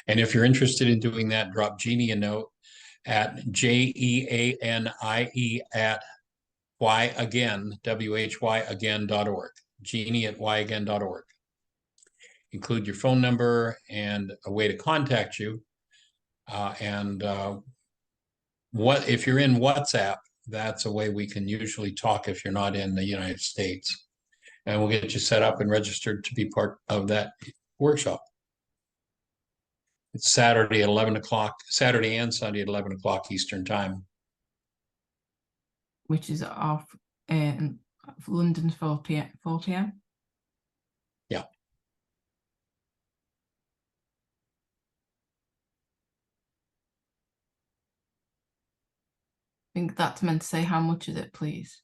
[SPEAKER 4] And if you're interested in doing that, drop Jeannie a note at JEANIE at whyagain, WHYagain.org. Jeannie at whyagain.org. Include your phone number and a way to contact you. What if you're in WhatsApp, that's a way we can usually talk if you're not in the United States. And we'll get you set up and registered to be part of that workshop. It's Saturday at 11 o'clock, Saturday and Sunday at 11 o'clock Eastern time.
[SPEAKER 1] Which is off London's 4 p.m.
[SPEAKER 4] Yeah.
[SPEAKER 1] I think that's meant to say how much is it, please?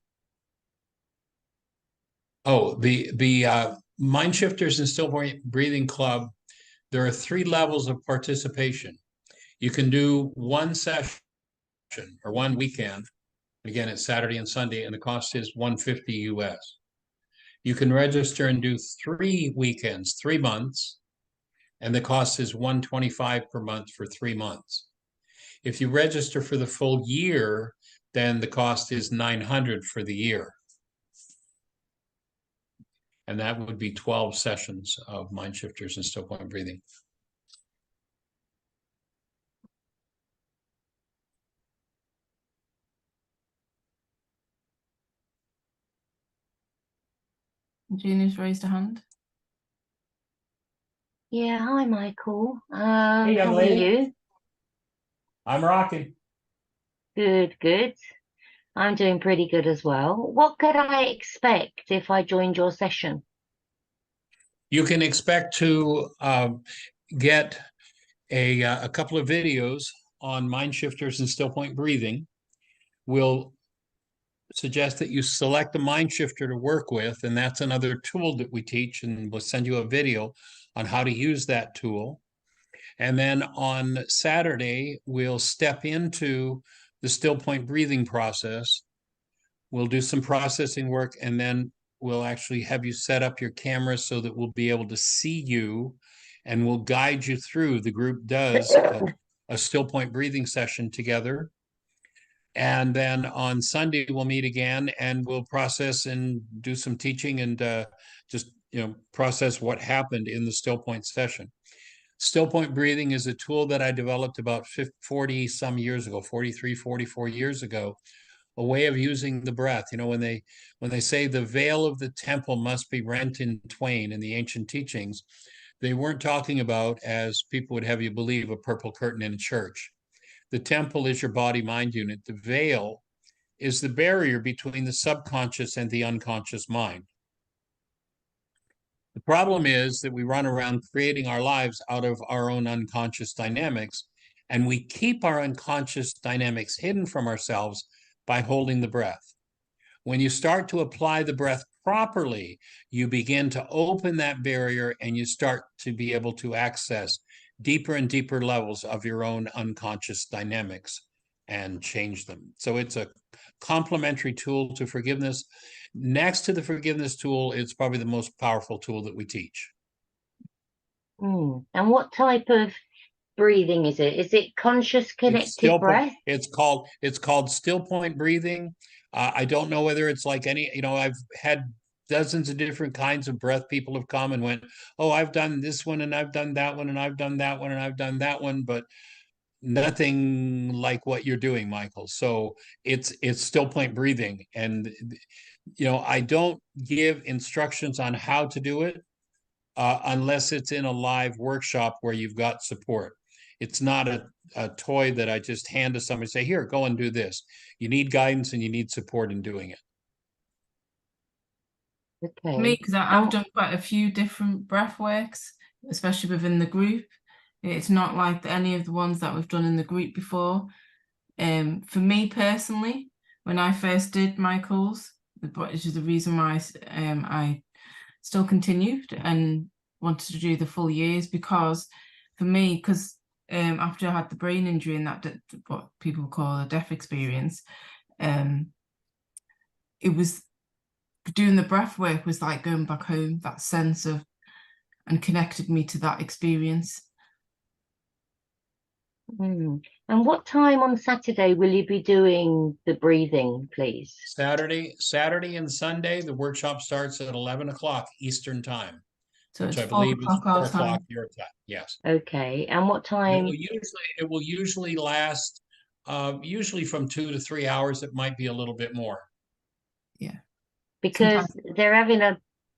[SPEAKER 4] Oh, the Mind Shifters and Still Point Breathing Club, there are 3 levels of participation. You can do one session or one weekend. Again, it's Saturday and Sunday, and the cost is $150 US. You can register and do 3 weekends, 3 months, and the cost is $125 per month for 3 months. If you register for the full year, then the cost is $900 for the year. And that would be 12 sessions of Mind Shifters and Still Point Breathing.
[SPEAKER 1] Jeannie's raised a hand.
[SPEAKER 2] Yeah, hi, Michael.
[SPEAKER 4] Hey, young
[SPEAKER 2] How are
[SPEAKER 4] lady.
[SPEAKER 2] you?
[SPEAKER 4] I'm rocking.
[SPEAKER 2] Good, good. I'm doing pretty good as well. What could I expect if I joined your session?
[SPEAKER 4] You can expect to get a couple of videos on mind shifters and still point breathing. We'll suggest that you select a mind shifter to work with, and that's another tool that we teach, and we'll send you a video on how to use that tool. And then on Saturday, we'll step into the still point breathing process. We'll do some processing work, and then we'll actually have you set up your camera so that we'll be able to see you, and we'll guide you through. The group does a still point breathing session together. And then on Sunday, we'll meet again and we'll process and do some teaching and just, process what happened in the still point session. Still point breathing is a tool that I developed about 40 some years ago, 43, 44 years ago, a way of using the breath. When they say the veil of the temple must be rent in twain in the ancient teachings, they weren't talking about, as people would have you believe, a purple curtain in a church. The temple is your body-mind unit. The veil is the barrier between the subconscious and the unconscious mind. The problem is that we run around creating our lives out of our own unconscious dynamics, and we keep our unconscious dynamics hidden from ourselves by holding the breath. When you start to apply the breath properly, you begin to open that barrier and you start to be able to access deeper and deeper levels of your own unconscious dynamics and change them. So it's a complementary tool to forgiveness. Next to the forgiveness tool, it's probably the most powerful tool that we teach.
[SPEAKER 2] And what type of breathing is it? Is it conscious connected breath?
[SPEAKER 4] It's called still point breathing. I don't know whether it's like any, I've had dozens of different kinds of breath. People have come and went, oh, I've done this one and I've done that one and I've done that one and I've done that one, but nothing like what you're doing, Michael. So it's still point breathing. And, I don't give instructions on how to do it unless it's in a live workshop where you've got support. It's not a toy that I just hand to somebody and say, here, go and do this. You need guidance and you need support in doing it.
[SPEAKER 2] Okay.
[SPEAKER 1] Me, because I've done quite a few different breath works, especially within the group. It's not like any of the ones that we've done in the group before. For me personally, when I first did Michael's, which is the reason why I still continued and wanted to do the full years, because for me, after I had the brain injury and that what people call a death experience, it was doing the breath work was like going back home, that sense of, and connected me to that experience.
[SPEAKER 2] And what time on Saturday will you be doing the breathing, please?
[SPEAKER 4] Saturday and Sunday, the workshop starts at 11 o'clock Eastern time,
[SPEAKER 1] So
[SPEAKER 4] which
[SPEAKER 1] it's
[SPEAKER 4] I believe is 4
[SPEAKER 1] o'clock our
[SPEAKER 4] o'clock
[SPEAKER 1] time.
[SPEAKER 4] your time. Yes.
[SPEAKER 2] Okay. And what
[SPEAKER 4] It
[SPEAKER 2] time?
[SPEAKER 4] will usually last, usually from 2 to 3 hours. It might be a little bit more.
[SPEAKER 1] Yeah.
[SPEAKER 2] Because they're having a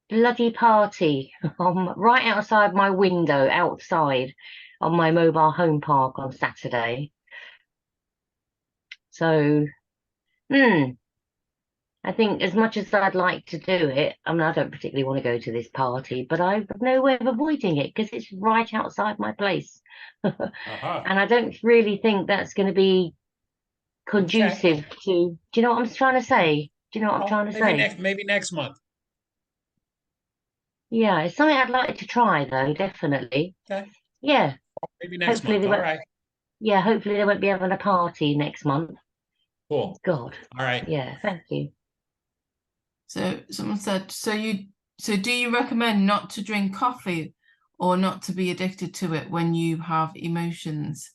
[SPEAKER 2] bloody party right outside my window, outside on my mobile home park on Saturday. So, I think as much as I'd like to do it, I don't particularly want to go to this party, but I have no way of avoiding it because it's right outside my place. And I don't really think that's going to be conducive to, do you know what I'm trying to say? Do you know what I'm trying to say?
[SPEAKER 4] Maybe next month.
[SPEAKER 2] Yeah, it's something I'd like to try though, definitely.
[SPEAKER 4] Okay.
[SPEAKER 2] Yeah.
[SPEAKER 4] Maybe next month. All right.
[SPEAKER 2] Yeah, hopefully they won't be having a party next month.
[SPEAKER 4] Cool.
[SPEAKER 2] God.
[SPEAKER 4] All right.
[SPEAKER 2] Yeah, thank you.
[SPEAKER 1] So someone said, so do you recommend not to drink coffee or not to be addicted to it when you have emotions?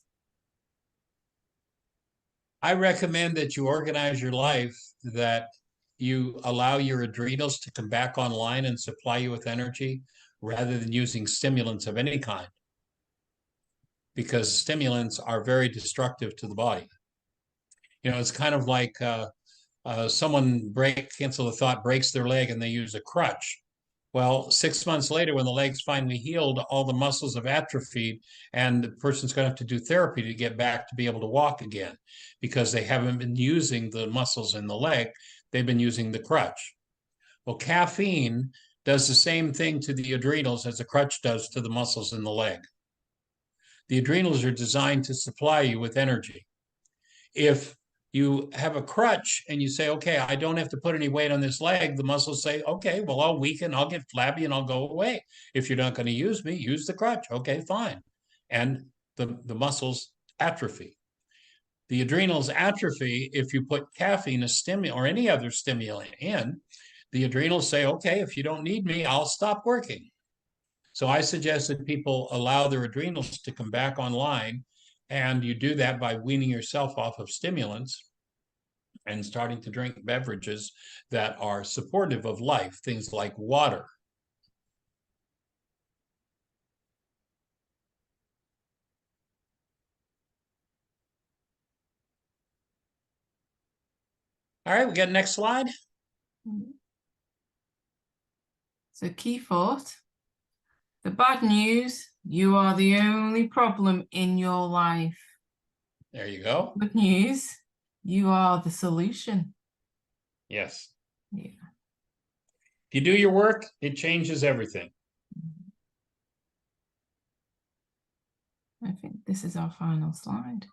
[SPEAKER 4] I recommend that you organize your life, that you allow your adrenals to come back online and supply you with energy rather than using stimulants of any kind, because stimulants are very destructive to the body. It's kind of like someone cancel the thought, breaks their leg and they use a crutch. Well, 6 months later, when the leg's finally healed, all the muscles have atrophied, and the person's going to have to do therapy to get back to be able to walk again because they haven't been using the muscles in the leg. They've been using the crutch. Well, caffeine does the same thing to the adrenals as a crutch does to the muscles in the leg. The adrenals are designed to supply you with energy. If you have a crutch and you say, okay, I don't have to put any weight on this leg, the muscles say, okay, well, I'll weaken, I'll get flabby, and I'll go away. If you're not going to use me, use the crutch. Okay, fine. And the muscles atrophy. The adrenals atrophy if you put caffeine, a stimulant, or any other stimulant in. The adrenals say, okay, if you don't need me, I'll stop working. So I suggest that people allow their adrenals to come back online. And you do that by weaning yourself off of stimulants and starting to drink beverages that are supportive of life, things like water. All right, we got next slide.
[SPEAKER 1] So key thought. The bad news, you are the only problem in your life.
[SPEAKER 4] There you go.
[SPEAKER 1] Good news, you are the solution.
[SPEAKER 4] Yes.
[SPEAKER 1] Yeah.
[SPEAKER 4] If you do your work, it changes everything.
[SPEAKER 1] I think this is our final slide.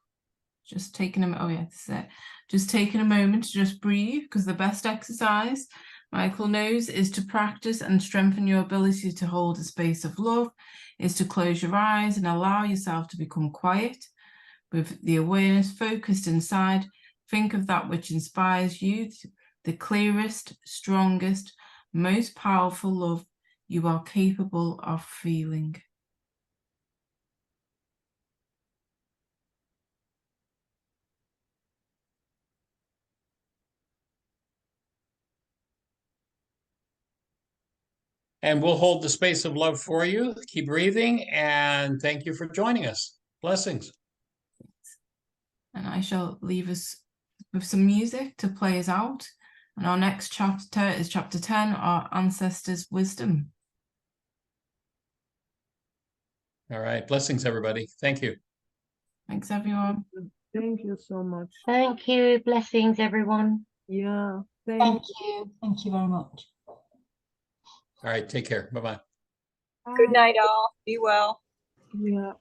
[SPEAKER 1] Just taking a, oh yeah, this is it. Just taking a moment to just breathe, because the best exercise, Michael knows, is to practice and strengthen your ability to hold a space of love, is to close your eyes and allow yourself to become quiet. With the awareness focused inside, think of that which inspires you, the clearest, strongest, most powerful love you are capable of feeling.
[SPEAKER 4] And we'll hold the space of love for you. Keep breathing, and thank you for joining us. Blessings.
[SPEAKER 1] And I shall leave us with some music to play us out. And our next chapter is chapter 10, Our Ancestors' Wisdom.
[SPEAKER 4] All right. Blessings, everybody. Thank you.
[SPEAKER 1] Thanks, everyone.
[SPEAKER 6] Thank you so much.
[SPEAKER 2] Thank you. Blessings, everyone.
[SPEAKER 6] Yeah,
[SPEAKER 7] Thank you. Thank you very much.
[SPEAKER 4] All right. Take care. Bye-bye.
[SPEAKER 8] Good night, all. Be well.
[SPEAKER 6] Yeah.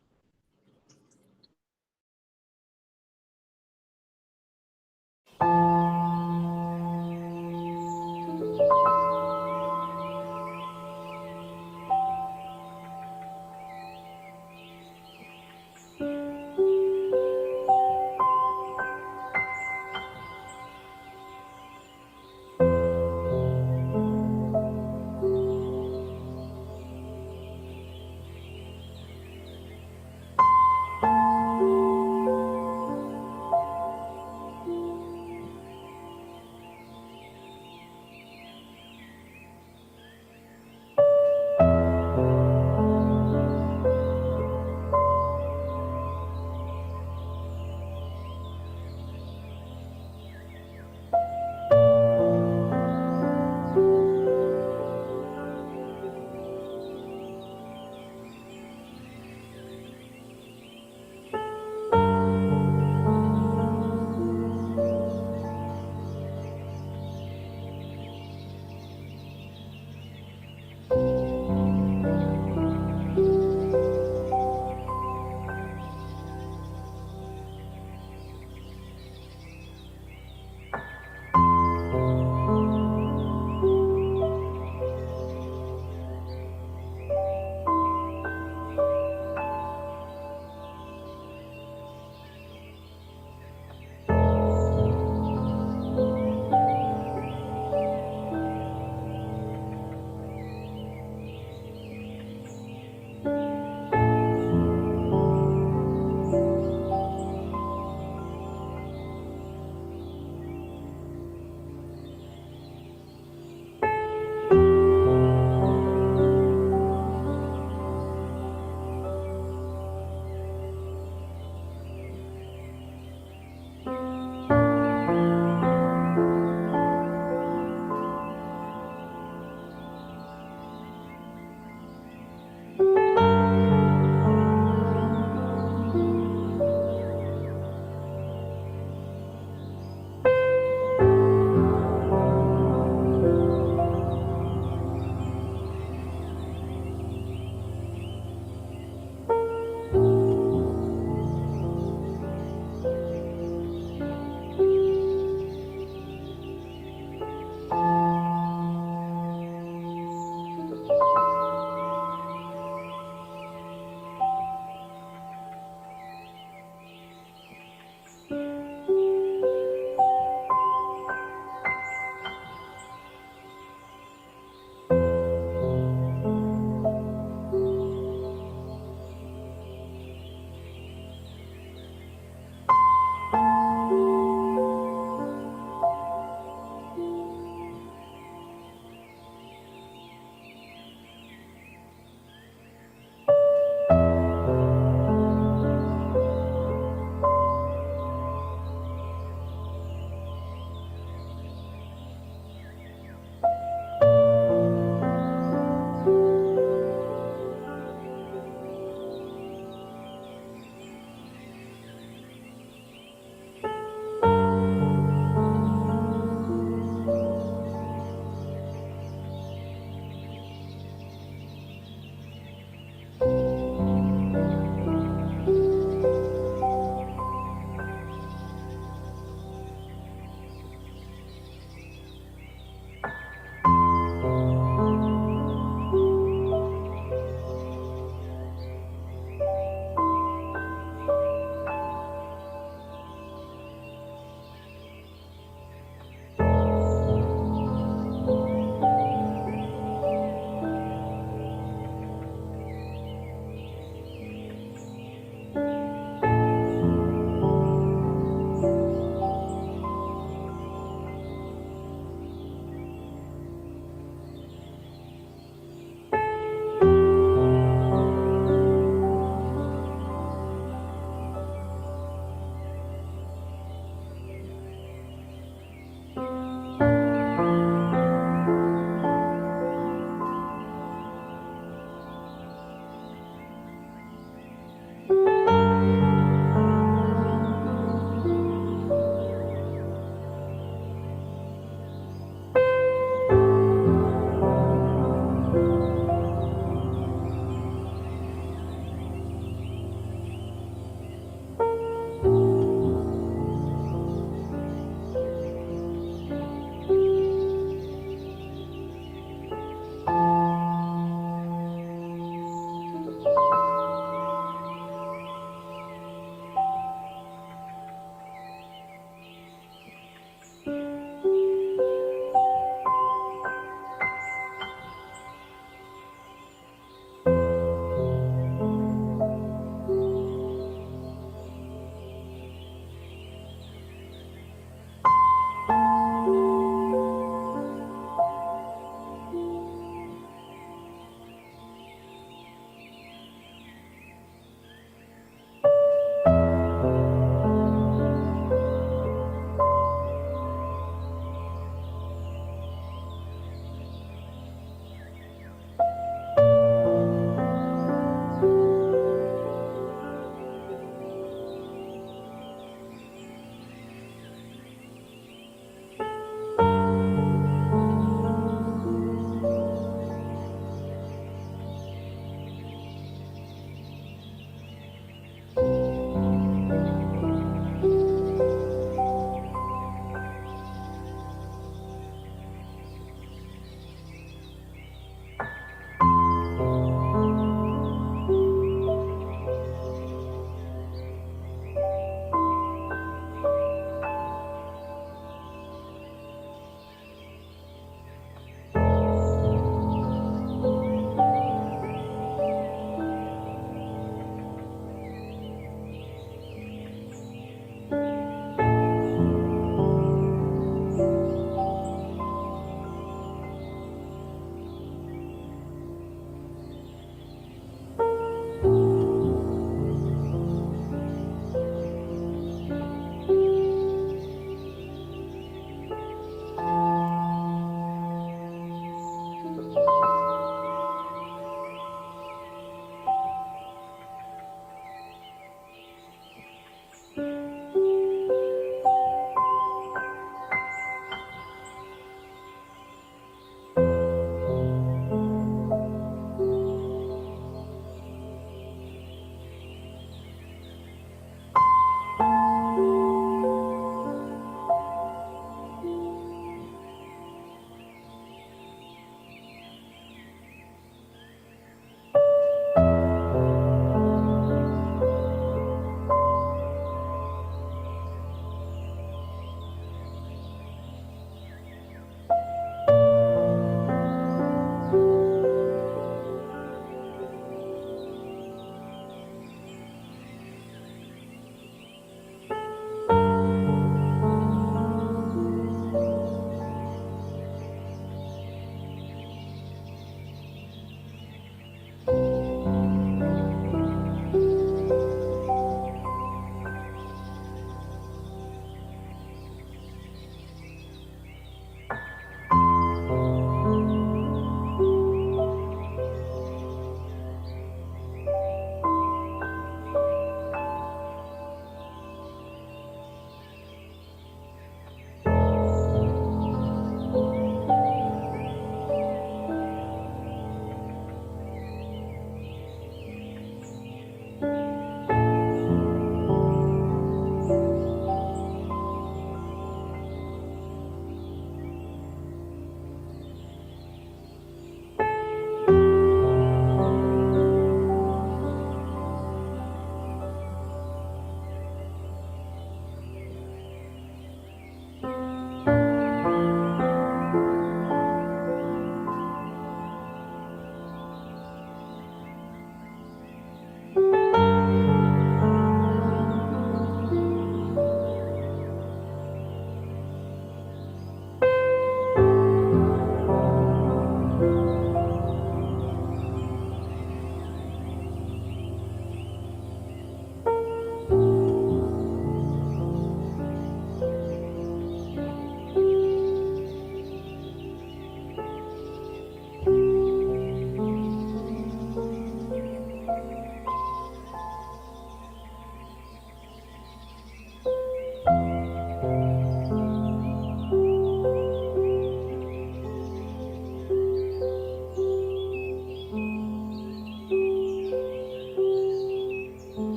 [SPEAKER 1] Bye.